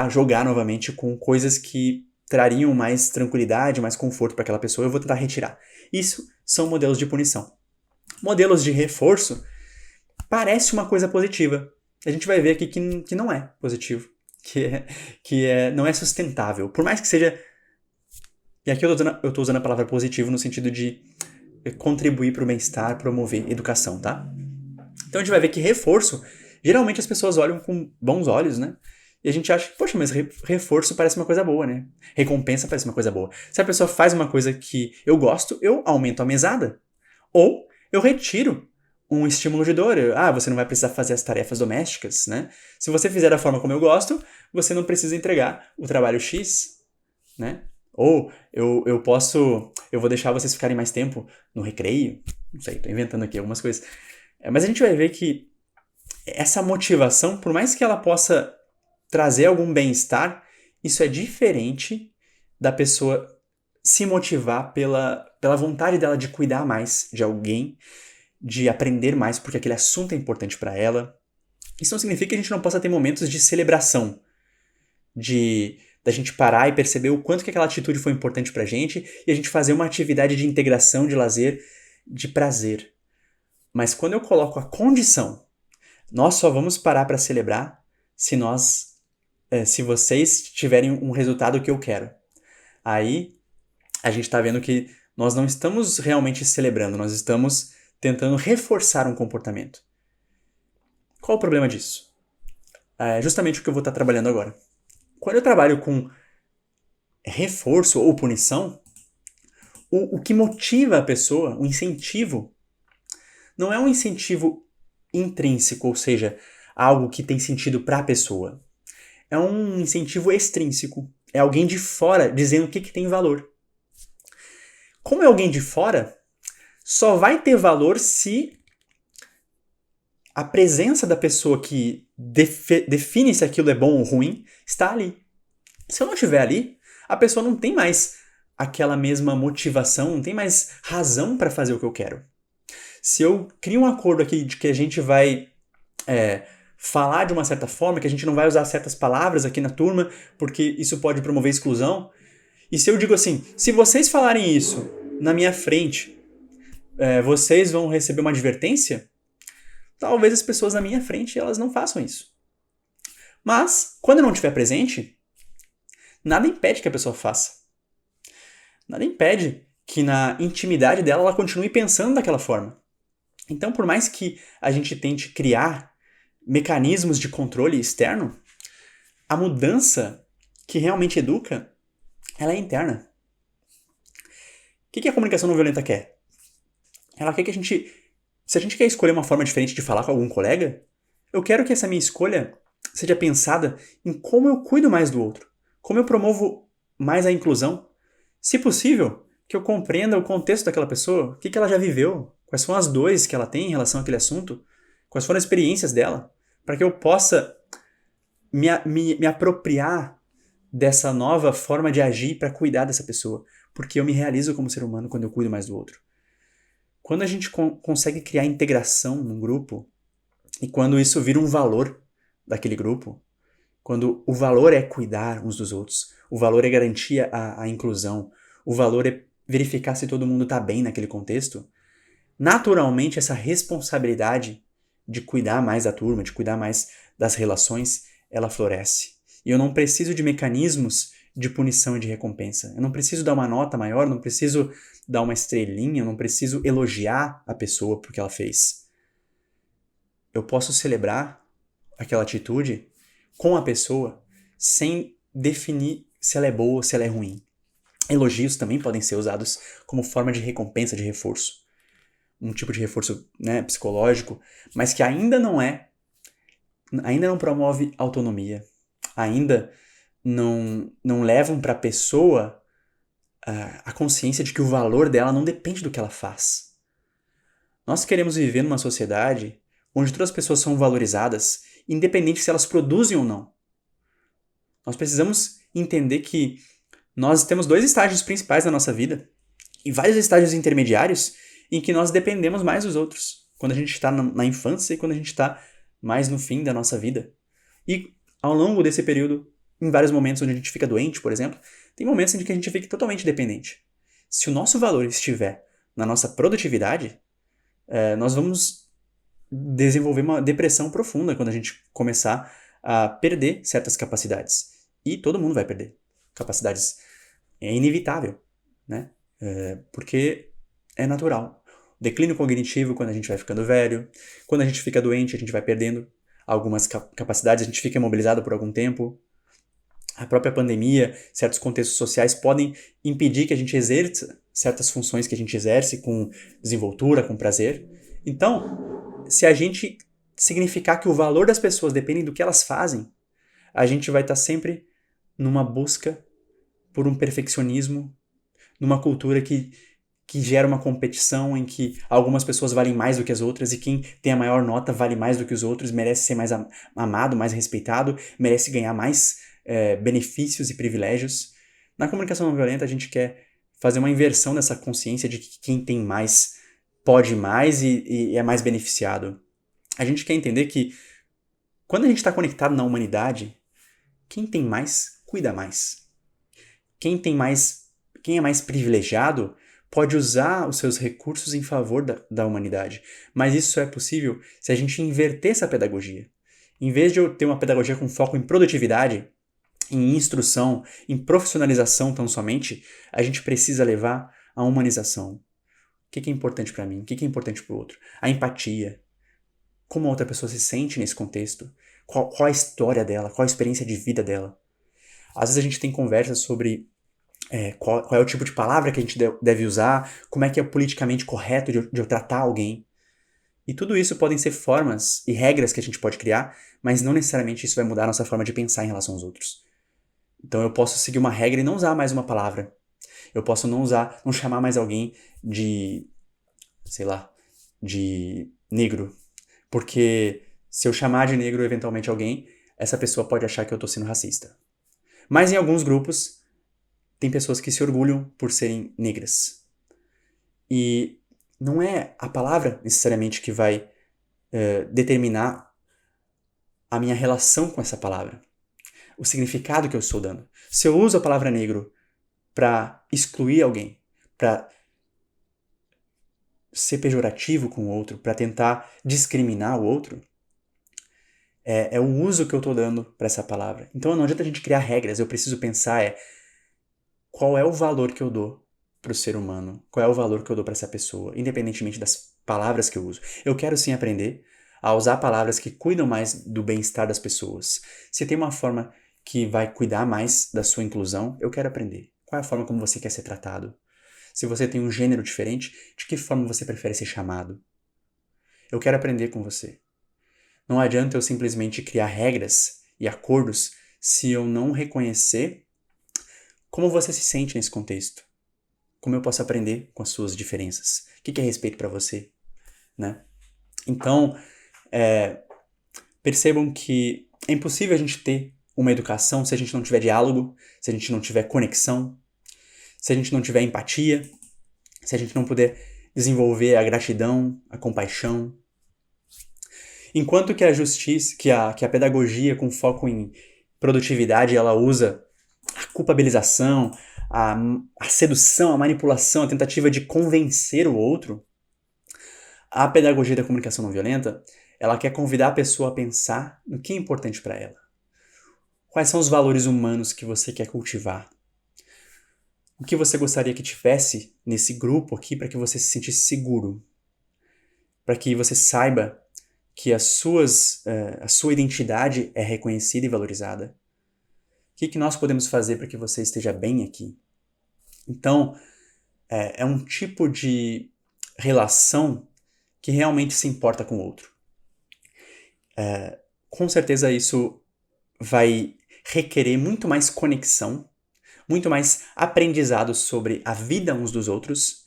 jogar novamente com coisas que trariam mais tranquilidade, mais conforto para aquela pessoa, eu vou tentar retirar. Isso são modelos de punição. Modelos de reforço parece uma coisa positiva. A gente vai ver aqui que não é positivo, não é sustentável. Por mais que seja... E aqui eu estou usando a palavra positivo no sentido de contribuir para o bem-estar, promover educação, tá? Então a gente vai ver que reforço geralmente as pessoas olham com bons olhos, né? E a gente acha que, poxa, mas reforço parece uma coisa boa, né? Recompensa parece uma coisa boa. Se a pessoa faz uma coisa que eu gosto, eu aumento a mesada. Ou eu retiro um estímulo de dor. Você não vai precisar fazer as tarefas domésticas, né? Se você fizer da forma como eu gosto, você não precisa entregar o trabalho X, né? Ou eu vou deixar vocês ficarem mais tempo no recreio. Não sei, tô inventando aqui algumas coisas. Mas a gente vai ver que essa motivação, por mais que ela possa trazer algum bem-estar, isso é diferente da pessoa se motivar pela vontade dela de cuidar mais de alguém, de aprender mais porque aquele assunto é importante para ela. Isso não significa que a gente não possa ter momentos de celebração, da gente parar e perceber o quanto que aquela atitude foi importante pra gente e a gente fazer uma atividade de integração, de lazer, de prazer. Mas quando eu coloco a condição, nós só vamos parar para celebrar se vocês tiverem um resultado que eu quero. Aí a gente está vendo que nós não estamos realmente celebrando, nós estamos tentando reforçar um comportamento. Qual o problema disso? É justamente o que eu vou estar trabalhando agora. Quando eu trabalho com reforço ou punição, o que motiva a pessoa, o incentivo, não é um incentivo intrínseco, ou seja, algo que tem sentido para a pessoa. É um incentivo extrínseco. É alguém de fora dizendo o que tem valor. Como é alguém de fora, só vai ter valor se a presença da pessoa que define se aquilo é bom ou ruim está ali. Se eu não estiver ali, a pessoa não tem mais aquela mesma motivação, não tem mais razão para fazer o que eu quero. Se eu crio um acordo aqui de que a gente vai falar de uma certa forma, que a gente não vai usar certas palavras aqui na turma, porque isso pode promover exclusão, e se eu digo assim, se vocês falarem isso na minha frente, vocês vão receber uma advertência, talvez as pessoas na minha frente elas não façam isso. Mas, quando eu não estiver presente, nada impede que a pessoa faça. Nada impede que na intimidade dela ela continue pensando daquela forma. Então, por mais que a gente tente criar mecanismos de controle externo, a mudança que realmente educa, ela é interna. O que a comunicação não violenta quer? Ela quer que se a gente quer escolher uma forma diferente de falar com algum colega, eu quero que essa minha escolha seja pensada em como eu cuido mais do outro, como eu promovo mais a inclusão. Se possível, que eu compreenda o contexto daquela pessoa, o que ela já viveu, quais são as dores que ela tem em relação àquele assunto, quais foram as experiências dela, para que eu possa me apropriar dessa nova forma de agir para cuidar dessa pessoa, porque eu me realizo como ser humano quando eu cuido mais do outro. Quando a gente consegue criar integração num grupo, e quando isso vira um valor daquele grupo, quando o valor é cuidar uns dos outros, o valor é garantir a inclusão, o valor é verificar se todo mundo está bem naquele contexto, naturalmente essa responsabilidade de cuidar mais da turma, de cuidar mais das relações, ela floresce. E eu não preciso de mecanismos de punição e de recompensa. Eu não preciso dar uma nota maior, não preciso dar uma estrelinha, eu não preciso elogiar a pessoa porque ela fez. Eu posso celebrar aquela atitude com a pessoa sem definir se ela é boa ou se ela é ruim. Elogios também podem ser usados como forma de recompensa, de reforço. Um tipo de reforço, né, psicológico, mas que ainda não promove autonomia, ainda não levam para a pessoa a consciência de que o valor dela não depende do que ela faz. Nós queremos viver numa sociedade onde todas as pessoas são valorizadas, independente se elas produzem ou não. Nós precisamos entender que nós temos 2 estágios principais na nossa vida e vários estágios intermediários em que nós dependemos mais dos outros. Quando a gente está na infância e quando a gente está mais no fim da nossa vida. E ao longo desse período, em vários momentos onde a gente fica doente, por exemplo, tem momentos em que a gente fica totalmente dependente. Se o nosso valor estiver na nossa produtividade, nós vamos desenvolver uma depressão profunda quando a gente começar a perder certas capacidades. E todo mundo vai perder capacidades. É inevitável, né? Porque é natural. Declínio cognitivo quando a gente vai ficando velho, quando a gente fica doente, a gente vai perdendo algumas capacidades, a gente fica imobilizado por algum tempo. A própria pandemia, certos contextos sociais podem impedir que a gente exerça certas funções que a gente exerce com desenvoltura, com prazer. Então, se a gente significar que o valor das pessoas depende do que elas fazem, a gente vai estar sempre numa busca por um perfeccionismo, numa cultura que gera uma competição em que algumas pessoas valem mais do que as outras e quem tem a maior nota vale mais do que os outros, merece ser mais amado, mais respeitado, merece ganhar mais benefícios e privilégios. Na comunicação não violenta, a gente quer fazer uma inversão dessa consciência de que quem tem mais pode mais e é mais beneficiado. A gente quer entender que quando a gente está conectado na humanidade, quem tem mais, cuida mais. Quem é mais privilegiado pode usar os seus recursos em favor da humanidade. Mas isso só é possível se a gente inverter essa pedagogia. Em vez de eu ter uma pedagogia com foco em produtividade, em instrução, em profissionalização tão somente, a gente precisa levar a humanização. O que é importante para mim? O que é importante para o outro? A empatia. Como a outra pessoa se sente nesse contexto? Qual a história dela? Qual a experiência de vida dela? Às vezes a gente tem conversas sobre qual é o tipo de palavra que a gente deve usar, como é que é politicamente correto de eu tratar alguém. E tudo isso podem ser formas e regras que a gente pode criar, mas não necessariamente isso vai mudar a nossa forma de pensar em relação aos outros. Então eu posso seguir uma regra e não usar mais uma palavra. Eu posso não chamar mais alguém de, sei lá, de negro. Porque se eu chamar de negro eventualmente alguém, essa pessoa pode achar que eu tô sendo racista. Mas em alguns grupos, tem pessoas que se orgulham por serem negras. E não é a palavra necessariamente que vai determinar a minha relação com essa palavra. O significado que eu estou dando. Se eu uso a palavra negro para excluir alguém, para ser pejorativo com o outro, para tentar discriminar o outro, é o uso que eu estou dando para essa palavra. Então não adianta a gente criar regras, eu preciso pensar qual é o valor que eu dou para o ser humano, qual é o valor que eu dou para essa pessoa, independentemente das palavras que eu uso. Eu quero sim aprender a usar palavras que cuidam mais do bem-estar das pessoas. Se tem uma forma que vai cuidar mais da sua inclusão, eu quero aprender. Qual é a forma como você quer ser tratado? Se você tem um gênero diferente, de que forma você prefere ser chamado? Eu quero aprender com você. Não adianta eu simplesmente criar regras e acordos se eu não reconhecer como você se sente nesse contexto. Como eu posso aprender com as suas diferenças? O que é respeito para você? Né? Então, percebam que é impossível a gente ter uma educação se a gente não tiver diálogo, se a gente não tiver conexão, se a gente não tiver empatia, se a gente não puder desenvolver a gratidão, a compaixão. Enquanto que a justiça, que a pedagogia com foco em produtividade, ela usa a culpabilização, a sedução, a manipulação, a tentativa de convencer o outro, a pedagogia da comunicação não violenta, ela quer convidar a pessoa a pensar no que é importante para ela. Quais são os valores humanos que você quer cultivar? O que você gostaria que tivesse nesse grupo aqui para que você se sentisse seguro? Para que você saiba que a sua identidade é reconhecida e valorizada? O que nós podemos fazer para que você esteja bem aqui? Então, é um tipo de relação que realmente se importa com o outro. Com certeza isso vai requerer muito mais conexão, muito mais aprendizado sobre a vida uns dos outros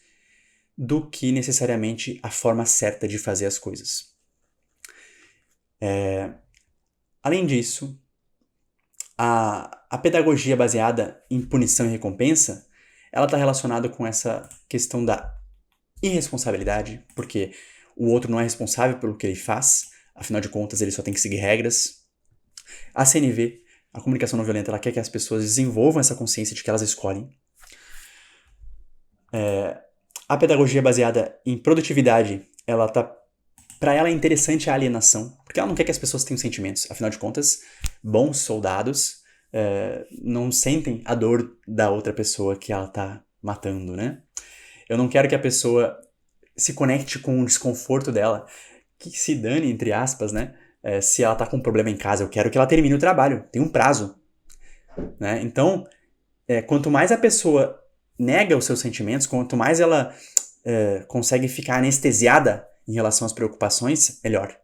do que necessariamente a forma certa de fazer as coisas. Além disso, a pedagogia baseada em punição e recompensa, ela está relacionada com essa questão da irresponsabilidade, porque o outro não é responsável pelo que ele faz, afinal de contas ele só tem que seguir regras. A CNV, a comunicação não violenta, ela quer que as pessoas desenvolvam essa consciência de que elas escolhem. A pedagogia baseada em produtividade, para ela é interessante a alienação, porque ela não quer que as pessoas tenham sentimentos. Afinal de contas, bons soldados não sentem a dor da outra pessoa que ela está matando, né? Eu não quero que a pessoa se conecte com o desconforto dela, que se dane, entre aspas, né? Se ela tá com um problema em casa, eu quero que ela termine o trabalho. Tem um prazo, né? Então, quanto mais a pessoa nega os seus sentimentos, quanto mais ela consegue ficar anestesiada em relação às preocupações, melhor.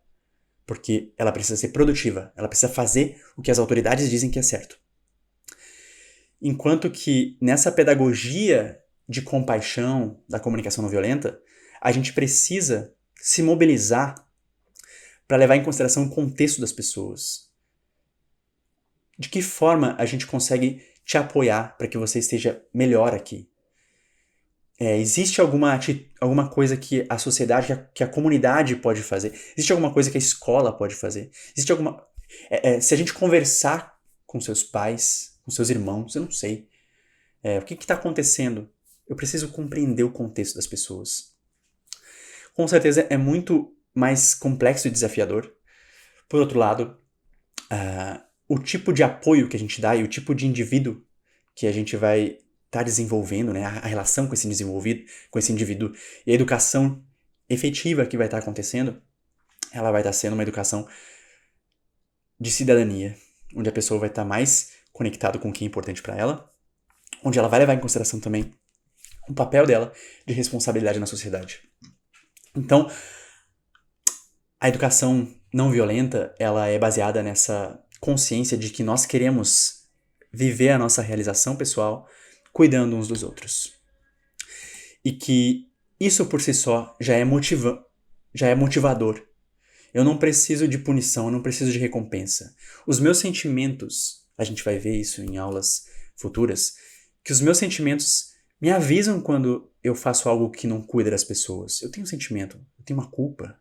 Porque ela precisa ser produtiva, ela precisa fazer o que as autoridades dizem que é certo. Enquanto que nessa pedagogia de compaixão da comunicação não violenta, a gente precisa se mobilizar para levar em consideração o contexto das pessoas. De que forma a gente consegue te apoiar para que você esteja melhor aqui? Existe alguma coisa que a sociedade, que a comunidade pode fazer? Existe alguma coisa que a escola pode fazer? Existe alguma... se a gente conversar com seus pais, com seus irmãos, eu não sei. O que está acontecendo? Eu preciso compreender o contexto das pessoas. Com certeza é muito mais complexo e desafiador. Por outro lado, o tipo de apoio que a gente dá e o tipo de indivíduo que a gente vai estar desenvolvendo, né, a relação com esse indivíduo e a educação efetiva que vai estar acontecendo, ela vai estar sendo uma educação de cidadania, onde a pessoa vai estar mais conectada com o que é importante para ela, onde ela vai levar em consideração também o papel dela de responsabilidade na sociedade. Então, a educação não violenta, ela é baseada nessa consciência de que nós queremos viver a nossa realização pessoal cuidando uns dos outros. E que isso por si só já é motivador. Eu não preciso de punição, eu não preciso de recompensa. Os meus sentimentos, a gente vai ver isso em aulas futuras, que os meus sentimentos me avisam quando eu faço algo que não cuida das pessoas. Eu tenho um sentimento, eu tenho uma culpa.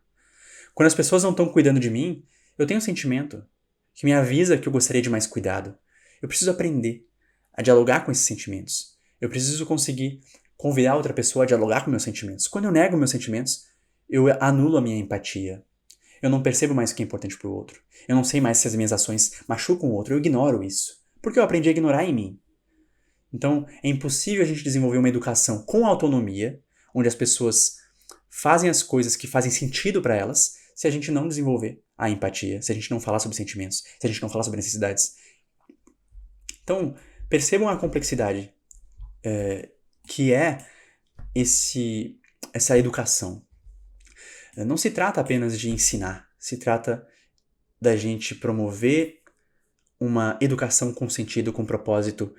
Quando as pessoas não estão cuidando de mim, eu tenho um sentimento que me avisa que eu gostaria de mais cuidado. Eu preciso aprender a dialogar com esses sentimentos. Eu preciso conseguir convidar outra pessoa a dialogar com meus sentimentos. Quando eu nego meus sentimentos, eu anulo a minha empatia. Eu não percebo mais o que é importante para o outro. Eu não sei mais se as minhas ações machucam o outro. Eu ignoro isso. Porque eu aprendi a ignorar em mim. Então, é impossível a gente desenvolver uma educação com autonomia, onde as pessoas fazem as coisas que fazem sentido para elas, se a gente não desenvolver a empatia, se a gente não falar sobre sentimentos, se a gente não falar sobre necessidades. Então, percebam a complexidade que é essa educação. Não se trata apenas de ensinar, se trata da gente promover uma educação com sentido, com propósito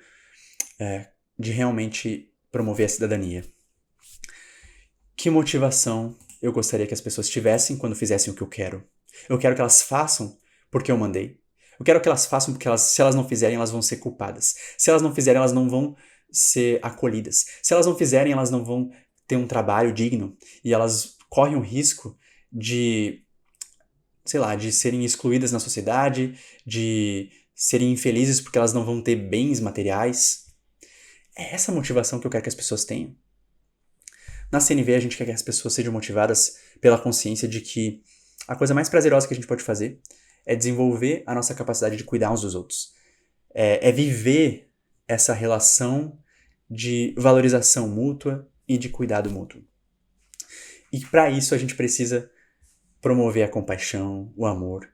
de realmente promover a cidadania. Que motivação eu gostaria que as pessoas tivessem quando fizessem o que eu quero? Eu quero que elas façam porque eu mandei. Eu quero que elas façam porque se elas não fizerem, elas vão ser culpadas. Se elas não fizerem, elas não vão ser acolhidas. Se elas não fizerem, elas não vão ter um trabalho digno e elas correm o risco de, sei lá, de serem excluídas na sociedade, de serem infelizes porque elas não vão ter bens materiais. É essa motivação que eu quero que as pessoas tenham. Na CNV, a gente quer que as pessoas sejam motivadas pela consciência de que a coisa mais prazerosa que a gente pode fazer é desenvolver a nossa capacidade de cuidar uns dos outros. É viver essa relação de valorização mútua e de cuidado mútuo. E para isso a gente precisa promover a compaixão, o amor,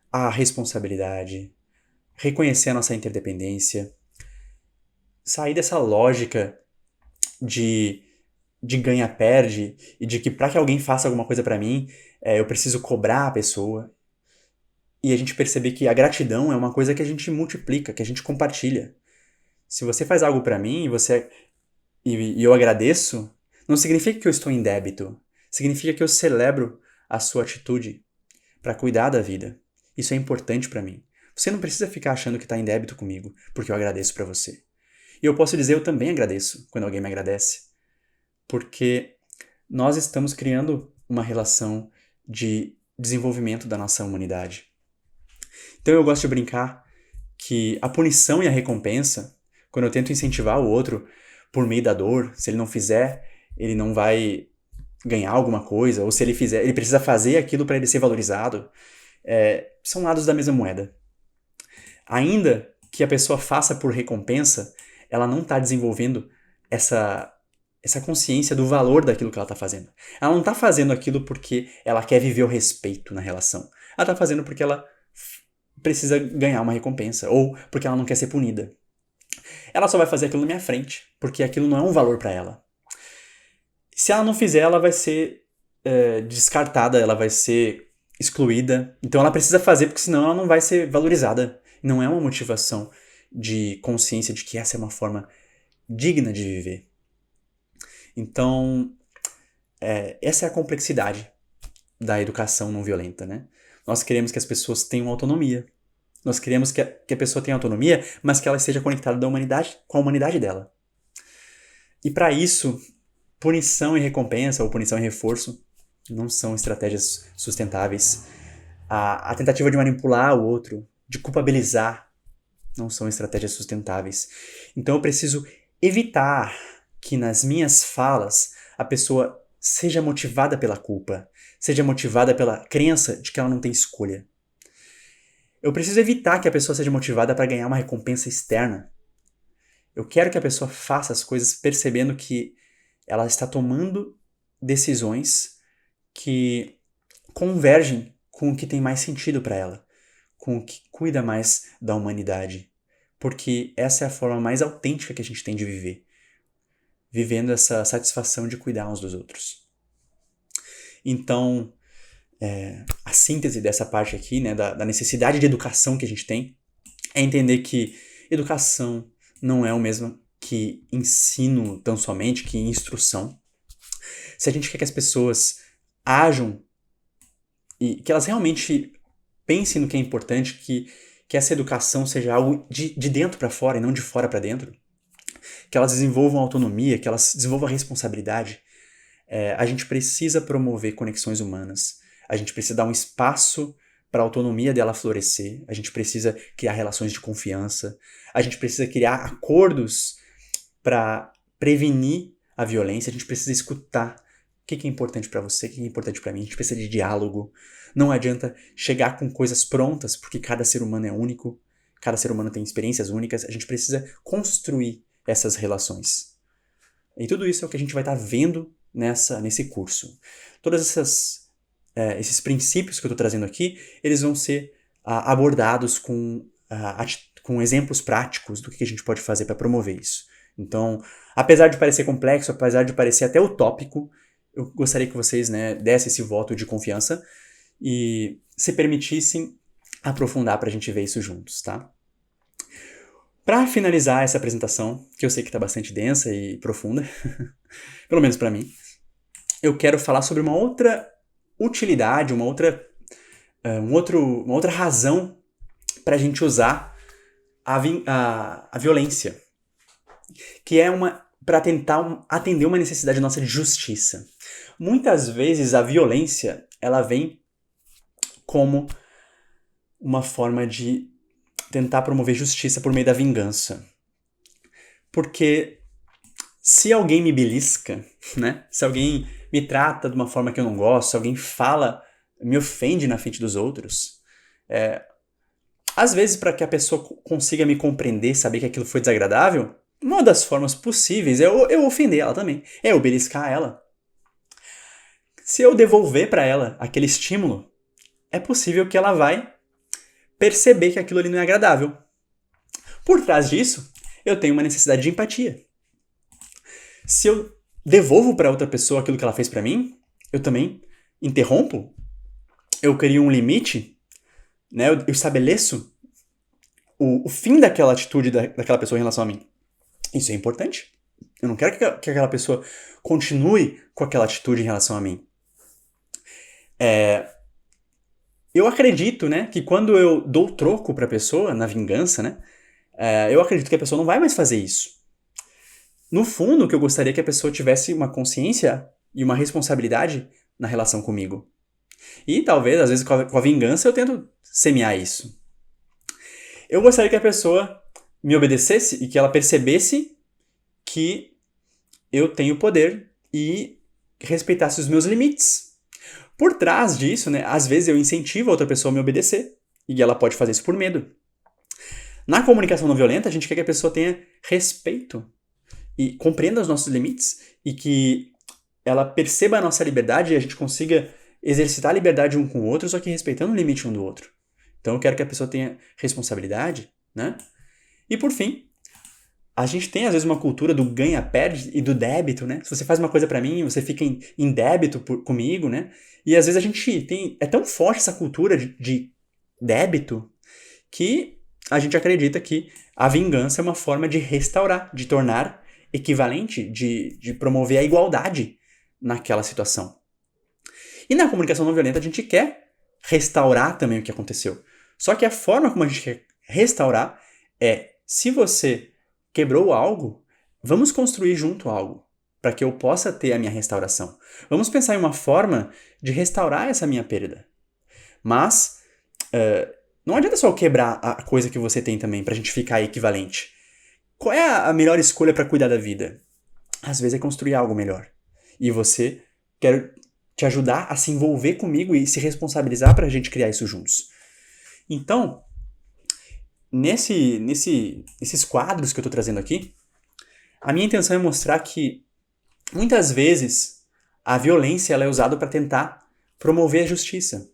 a responsabilidade, reconhecer a nossa interdependência, sair dessa lógica de ganha-perde e de que para que alguém faça alguma coisa para mim, eu preciso cobrar a pessoa. E a gente perceber que a gratidão é uma coisa que a gente multiplica, que a gente compartilha. Se você faz algo para mim e eu agradeço, não significa que eu estou em débito. Significa que eu celebro a sua atitude para cuidar da vida. Isso é importante para mim. Você não precisa ficar achando que está em débito comigo, porque eu agradeço para você. E eu posso dizer eu também agradeço quando alguém me agradece. Porque nós estamos criando uma relação de desenvolvimento da nossa humanidade. Então eu gosto de brincar que a punição e a recompensa, quando eu tento incentivar o outro por meio da dor, se ele não fizer, ele não vai ganhar alguma coisa, ou se ele fizer, ele precisa fazer aquilo para ele ser valorizado, são lados da mesma moeda. Ainda que a pessoa faça por recompensa, ela não está desenvolvendo essa essa consciência do valor daquilo que ela está fazendo. Ela não está fazendo aquilo porque ela quer viver o respeito na relação. Ela está fazendo porque ela precisa ganhar uma recompensa ou porque ela não quer ser punida. Ela só vai fazer aquilo na minha frente porque aquilo não é um valor para ela. Se ela não fizer, ela vai ser descartada, ela vai ser excluída. Então ela precisa fazer porque senão ela não vai ser valorizada. Não é uma motivação de consciência de que essa é uma forma digna de viver. Então, essa é a complexidade da educação não violenta, né? Nós queremos que as pessoas tenham autonomia. Nós queremos que a pessoa tenha autonomia, mas que ela esteja conectada com a humanidade dela. E para isso, punição e recompensa, ou punição e reforço, não são estratégias sustentáveis. A tentativa de manipular o outro, de culpabilizar, não são estratégias sustentáveis. Então eu preciso evitar que nas minhas falas a pessoa seja motivada pela culpa, seja motivada pela crença de que ela não tem escolha. Eu preciso evitar que a pessoa seja motivada para ganhar uma recompensa externa. Eu quero que a pessoa faça as coisas percebendo que ela está tomando decisões que convergem com o que tem mais sentido para ela, com o que cuida mais da humanidade. Porque essa é a forma mais autêntica que a gente tem de viver. Vivendo essa satisfação de cuidar uns dos outros. Então, a síntese dessa parte aqui, né, da necessidade de educação que a gente tem, é entender que educação não é o mesmo que ensino tão somente, que instrução. Se a gente quer que as pessoas ajam e que elas realmente pensem no que é importante, que essa educação seja algo de dentro para fora e não de fora para dentro, que elas desenvolvam autonomia, que elas desenvolvam responsabilidade, a gente precisa promover conexões humanas, a gente precisa dar um espaço para a autonomia dela florescer, a gente precisa criar relações de confiança, a gente precisa criar acordos para prevenir a violência, a gente precisa escutar o que é importante para você, o que é importante para mim, a gente precisa de diálogo. Não adianta chegar com coisas prontas, porque cada ser humano é único, cada ser humano tem experiências únicas, a gente precisa construir essas relações. E tudo isso é o que a gente vai estar vendo nesse curso. Todos esses princípios que eu estou trazendo aqui, eles vão ser abordados com exemplos práticos do que a gente pode fazer para promover isso. Então, apesar de parecer complexo, apesar de parecer até utópico, eu gostaria que vocês, né, dessem esse voto de confiança e se permitissem aprofundar para a gente ver isso juntos, tá? Para finalizar essa apresentação, que eu sei que está bastante densa e profunda, pelo menos para mim, eu quero falar sobre uma outra utilidade, uma outra razão para a gente usar a violência, que é para tentar atender uma necessidade nossa de justiça. Muitas vezes a violência ela vem como uma forma de tentar promover justiça por meio da vingança. Porque se alguém me belisca, né? Se alguém me trata de uma forma que eu não gosto, se alguém me ofende na frente dos outros, às vezes para que a pessoa consiga me compreender, saber que aquilo foi desagradável, uma das formas possíveis é eu ofender ela também, é eu beliscar ela. Se eu devolver para ela aquele estímulo, é possível que ela vai perceber que aquilo ali não é agradável. Por trás disso, eu tenho uma necessidade de empatia. Se eu devolvo para outra pessoa aquilo que ela fez para mim, eu também interrompo, eu crio um limite, né? Eu estabeleço o fim daquela atitude daquela pessoa em relação a mim. Isso é importante. Eu não quero que aquela pessoa continue com aquela atitude em relação a mim. Eu acredito, né, que quando eu dou troco para a pessoa, na vingança, né, eu acredito que a pessoa não vai mais fazer isso. No fundo, que eu gostaria que a pessoa tivesse uma consciência e uma responsabilidade na relação comigo. E talvez, às vezes, com a vingança, eu tento semear isso. Eu gostaria que a pessoa me obedecesse e que ela percebesse que eu tenho poder e respeitasse os meus limites. Por trás disso, né, às vezes eu incentivo a outra pessoa a me obedecer e ela pode fazer isso por medo. Na comunicação não violenta, a gente quer que a pessoa tenha respeito e compreenda os nossos limites e que ela perceba a nossa liberdade e a gente consiga exercitar a liberdade um com o outro, só que respeitando o limite um do outro. Então eu quero que a pessoa tenha responsabilidade, né? E por fim, a gente tem às vezes uma cultura do ganha-perde e do débito, né? Se você faz uma coisa pra mim, você fica em débito comigo, né? E às vezes a gente tem... É tão forte essa cultura de débito que a gente acredita que a vingança é uma forma de restaurar, de tornar equivalente, de promover a igualdade naquela situação. E na comunicação não violenta a gente quer restaurar também o que aconteceu. Só que a forma como a gente quer restaurar é, se você quebrou algo, vamos construir junto algo, para que eu possa ter a minha restauração. Vamos pensar em uma forma de restaurar essa minha perda. Mas não adianta só quebrar a coisa que você tem também, pra gente ficar equivalente. Qual é a melhor escolha para cuidar da vida? Às vezes é construir algo melhor. E você quer te ajudar a se envolver comigo e se responsabilizar pra gente criar isso juntos. Então, nesses quadros que eu tô trazendo aqui, a minha intenção é mostrar que muitas vezes a violência ela é usada para tentar promover a justiça.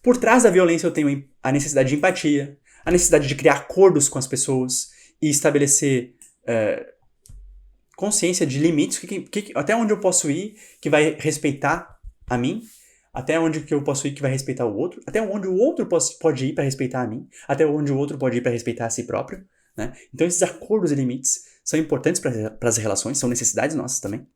Por trás da violência eu tenho a necessidade de empatia, a necessidade de criar acordos com as pessoas e estabelecer consciência de limites, até onde eu posso ir que vai respeitar a mim, até onde que eu posso ir que vai respeitar o outro, até onde o outro pode ir para respeitar a mim, até onde o outro pode ir para respeitar a si próprio. Né? Então esses acordos e limites são importantes para as relações, são necessidades nossas também.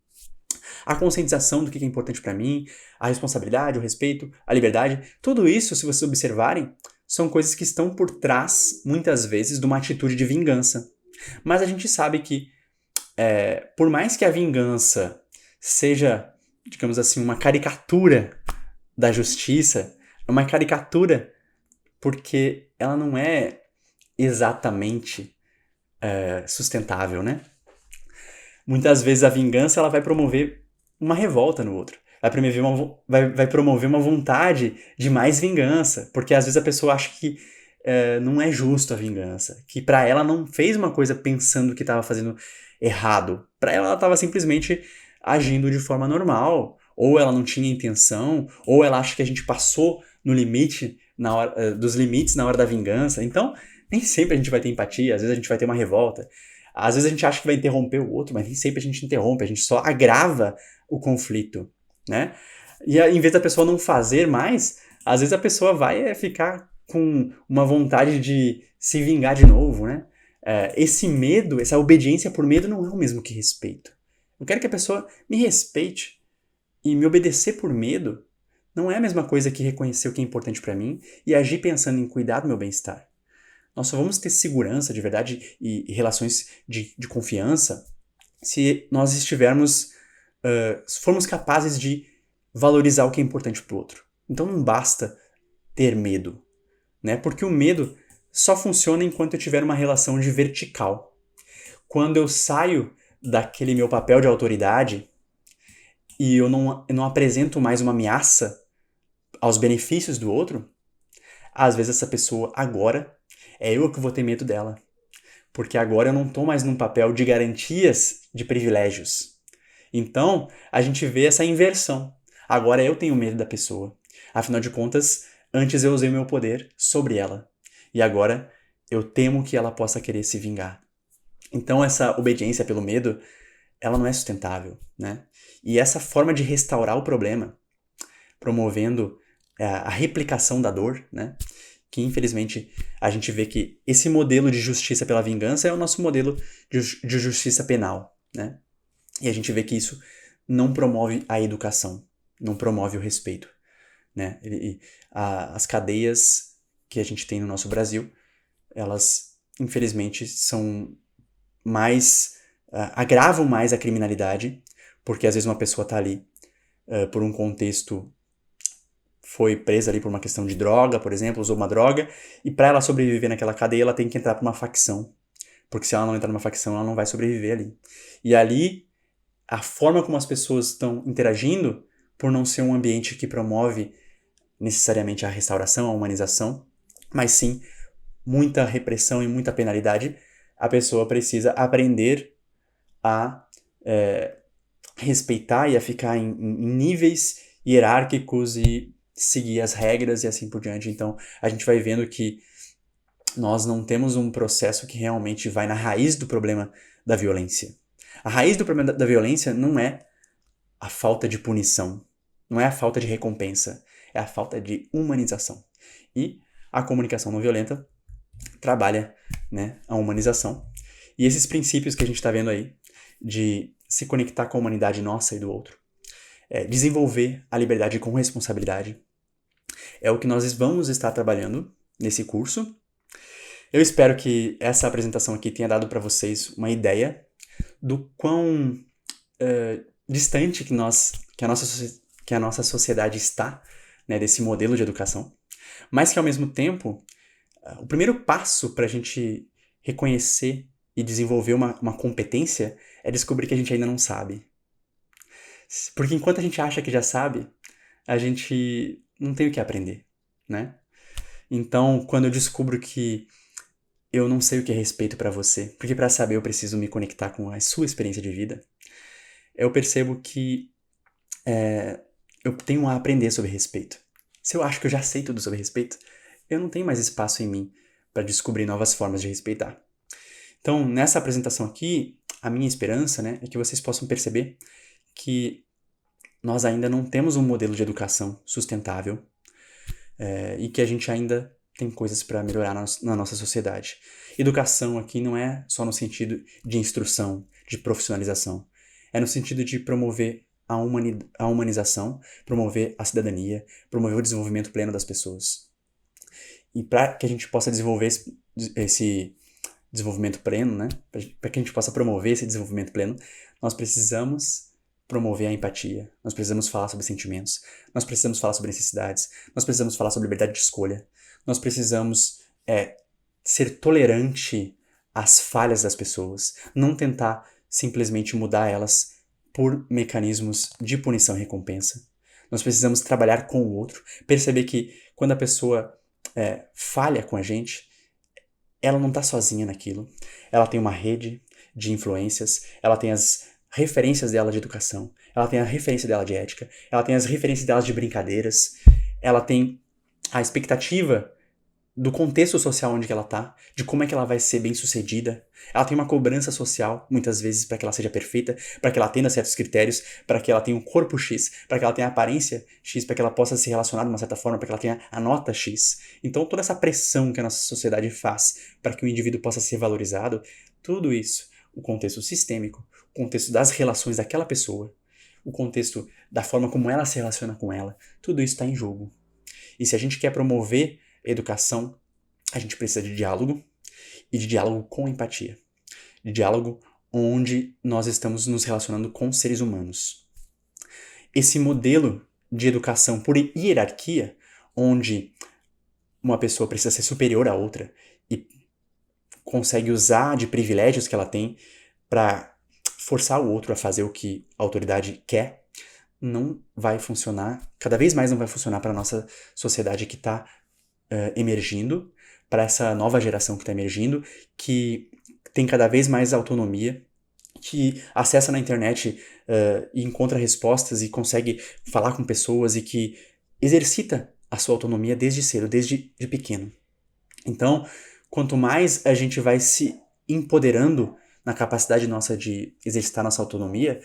A conscientização do que é importante para mim, a responsabilidade, o respeito, a liberdade, tudo isso, se vocês observarem, são coisas que estão por trás, muitas vezes, de uma atitude de vingança. Mas a gente sabe que, por mais que a vingança seja, digamos assim, uma caricatura da justiça, é uma caricatura porque ela não é exatamente sustentável, né? Muitas vezes a vingança ela vai promover uma revolta no outro. Vai promover uma vontade de mais vingança. Porque às vezes a pessoa acha que não é justo a vingança. Que pra ela não fez uma coisa pensando que estava fazendo errado. Pra ela estava simplesmente agindo de forma normal. Ou ela não tinha intenção. Ou ela acha que a gente passou no limite dos limites na hora da vingança. Então, nem sempre a gente vai ter empatia. Às vezes a gente vai ter uma revolta. Às vezes a gente acha que vai interromper o outro, mas nem sempre a gente interrompe, a gente só agrava o conflito, né? E em vez da pessoa não fazer mais, às vezes a pessoa vai ficar com uma vontade de se vingar de novo, né? Esse medo, essa obediência por medo não é o mesmo que respeito. Eu quero que a pessoa me respeite e me obedecer por medo não é a mesma coisa que reconhecer o que é importante para mim e agir pensando em cuidar do meu bem-estar. Nós só vamos ter segurança de verdade e relações de confiança se nós estivermos, se formos capazes de valorizar o que é importante para o outro. Então não basta ter medo, né? Porque o medo só funciona enquanto eu tiver uma relação de vertical. Quando eu saio daquele meu papel de autoridade e eu não apresento mais uma ameaça aos benefícios do outro, às vezes essa pessoa agora é eu que vou ter medo dela. Porque agora eu não estou mais num papel de garantias de privilégios. Então, a gente vê essa inversão. Agora eu tenho medo da pessoa. Afinal de contas, antes eu usei meu poder sobre ela. E agora eu temo que ela possa querer se vingar. Então, essa obediência pelo medo, ela não é sustentável, né? E essa forma de restaurar o problema, promovendo a replicação da dor, né? Que infelizmente a gente vê que esse modelo de justiça pela vingança é o nosso modelo de justiça penal, né? E a gente vê que isso não promove a educação, não promove o respeito, né? As cadeias que a gente tem no nosso Brasil, elas infelizmente são agravam mais a criminalidade, porque às vezes uma pessoa está ali por um contexto, foi presa ali por uma questão de droga, por exemplo, usou uma droga, e para ela sobreviver naquela cadeia, ela tem que entrar para uma facção. Porque se ela não entrar numa facção, ela não vai sobreviver ali. E ali, a forma como as pessoas estão interagindo, por não ser um ambiente que promove necessariamente a restauração, a humanização, mas sim muita repressão e muita penalidade, a pessoa precisa aprender a respeitar e a ficar em níveis hierárquicos e seguir as regras e assim por diante. Então, a gente vai vendo que nós não temos um processo que realmente vai na raiz do problema da violência. A raiz do problema da violência não é a falta de punição, não é a falta de recompensa, é a falta de humanização. E a comunicação não violenta trabalha, né, a humanização. E esses princípios que a gente está vendo aí, de se conectar com a humanidade nossa e do outro, desenvolver a liberdade com responsabilidade, é o que nós vamos estar trabalhando nesse curso. Eu espero que essa apresentação aqui tenha dado para vocês uma ideia do quão distante que a nossa sociedade está, né, desse modelo de educação, mas que ao mesmo tempo, o primeiro passo para a gente reconhecer e desenvolver uma competência é descobrir que a gente ainda não sabe. Porque enquanto a gente acha que já sabe, a gente não tem o que aprender, né? Então, quando eu descubro que eu não sei o que é respeito para você, porque para saber eu preciso me conectar com a sua experiência de vida, eu percebo que eu tenho a aprender sobre respeito. Se eu acho que eu já sei tudo sobre respeito, eu não tenho mais espaço em mim para descobrir novas formas de respeitar. Então, nessa apresentação aqui, a minha esperança, né, é que vocês possam perceber que nós ainda não temos um modelo de educação sustentável e que a gente ainda tem coisas para melhorar na nossa sociedade. Educação aqui não é só no sentido de instrução, de profissionalização. É no sentido de promover a humanização, promover a cidadania, promover o desenvolvimento pleno das pessoas. E para que a gente possa desenvolver esse desenvolvimento pleno, né? Para que a gente possa promover esse desenvolvimento pleno, nós precisamos promover a empatia, nós precisamos falar sobre sentimentos, nós precisamos falar sobre necessidades, nós precisamos falar sobre liberdade de escolha, nós precisamos ser tolerante às falhas das pessoas, não tentar simplesmente mudar elas por mecanismos de punição e recompensa. Nós precisamos trabalhar com o outro, perceber que quando a pessoa falha com a gente, ela não está sozinha naquilo. Ela tem uma rede de influências, ela tem as referências dela de educação, ela tem a referência dela de ética, ela tem as referências dela de brincadeiras, ela tem a expectativa do contexto social onde ela tá, de como é que ela vai ser bem-sucedida. Ela tem uma cobrança social, muitas vezes, para que ela seja perfeita, para que ela atenda certos critérios, para que ela tenha um corpo X, para que ela tenha a aparência X, para que ela possa se relacionar de uma certa forma, para que ela tenha a nota X. Então, toda essa pressão que a nossa sociedade faz para que o indivíduo possa ser valorizado, tudo isso, o contexto sistêmico, o contexto das relações daquela pessoa, o contexto da forma como ela se relaciona com ela, tudo isso está em jogo. E se a gente quer promover educação, a gente precisa de diálogo e de diálogo com empatia. De diálogo onde nós estamos nos relacionando com seres humanos. Esse modelo de educação por hierarquia, onde uma pessoa precisa ser superior à outra e consegue usar de privilégios que ela tem para forçar o outro a fazer o que a autoridade quer, não vai funcionar, cada vez mais não vai funcionar para a nossa sociedade que está emergindo, para essa nova geração que está emergindo, que tem cada vez mais autonomia, que acessa na internet e encontra respostas e consegue falar com pessoas e que exercita a sua autonomia desde cedo, desde pequeno. Então, quanto mais a gente vai se empoderando na capacidade nossa de exercitar nossa autonomia,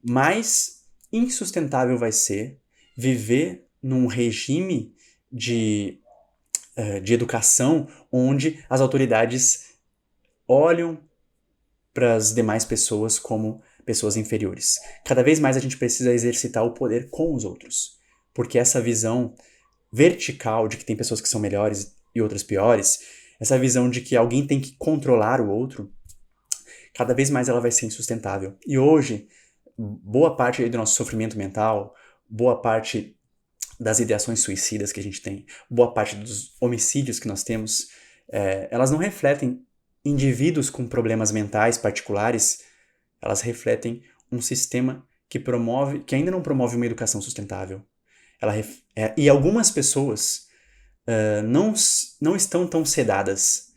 mais insustentável vai ser viver num regime de educação onde as autoridades olham para as demais pessoas como pessoas inferiores. Cada vez mais a gente precisa exercitar o poder com os outros, porque essa visão vertical de que tem pessoas que são melhores e outras piores, essa visão de que alguém tem que controlar o outro, cada vez mais ela vai ser insustentável. E hoje, boa parte do nosso sofrimento mental, boa parte das ideações suicidas que a gente tem, boa parte dos homicídios que nós temos, elas não refletem indivíduos com problemas mentais particulares, elas refletem um sistema que ainda não promove uma educação sustentável. E algumas pessoas não estão tão sedadas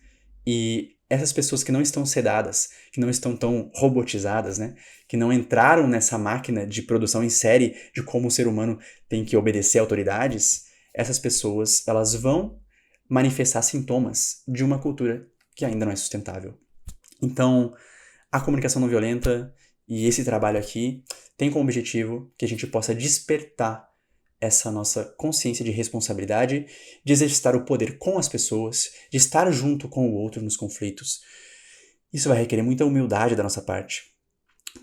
e essas pessoas que não estão sedadas, que não estão tão robotizadas, né? Que não entraram nessa máquina de produção em série de como o ser humano tem que obedecer a autoridades, essas pessoas, elas vão manifestar sintomas de uma cultura que ainda não é sustentável. Então, a comunicação não violenta e esse trabalho aqui tem como objetivo que a gente possa despertar essa nossa consciência de responsabilidade, de exercitar o poder com as pessoas, de estar junto com o outro nos conflitos. Isso vai requerer muita humildade da nossa parte,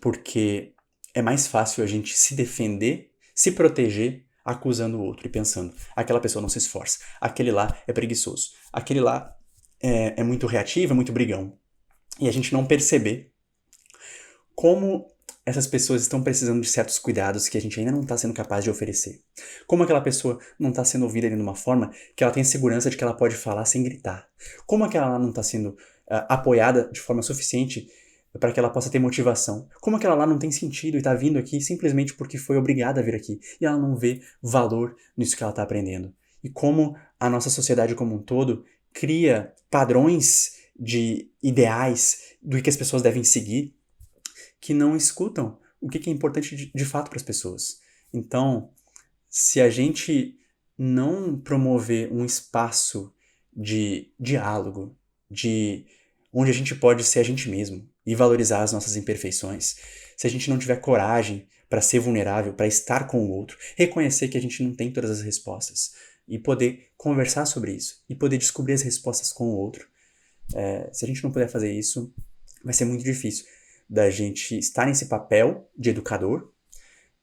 porque é mais fácil a gente se defender, se proteger, acusando o outro e pensando, aquela pessoa não se esforça, aquele lá é preguiçoso, aquele lá é muito reativo, é muito brigão. E a gente não perceber como essas pessoas estão precisando de certos cuidados que a gente ainda não está sendo capaz de oferecer. Como aquela pessoa não está sendo ouvida de uma forma que ela tem segurança de que ela pode falar sem gritar. Como aquela não está sendo apoiada de forma suficiente para que ela possa ter motivação. Como aquela lá não tem sentido e está vindo aqui simplesmente porque foi obrigada a vir aqui e ela não vê valor nisso que ela está aprendendo. E como a nossa sociedade como um todo cria padrões de ideais do que as pessoas devem seguir que não escutam o que é importante de fato para as pessoas. Então, se a gente não promover um espaço de diálogo, de onde a gente pode ser a gente mesmo e valorizar as nossas imperfeições, se a gente não tiver coragem para ser vulnerável, para estar com o outro, reconhecer que a gente não tem todas as respostas e poder conversar sobre isso e poder descobrir as respostas com o outro, se a gente não puder fazer isso, vai ser muito difícil da gente estar nesse papel de educador,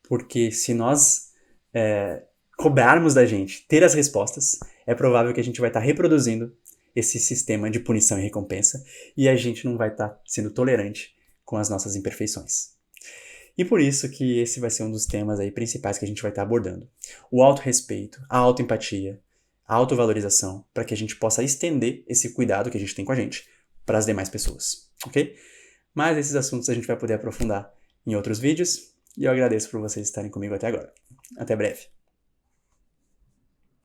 porque se nós cobrarmos da gente ter as respostas, é provável que a gente vai estar reproduzindo esse sistema de punição e recompensa e a gente não vai estar sendo tolerante com as nossas imperfeições. E por isso que esse vai ser um dos temas aí principais que a gente vai estar abordando. O autorrespeito, a autoempatia, a autovalorização, para que a gente possa estender esse cuidado que a gente tem com a gente para as demais pessoas, ok? Mas esses assuntos a gente vai poder aprofundar em outros vídeos e eu agradeço por vocês estarem comigo até agora. Até breve.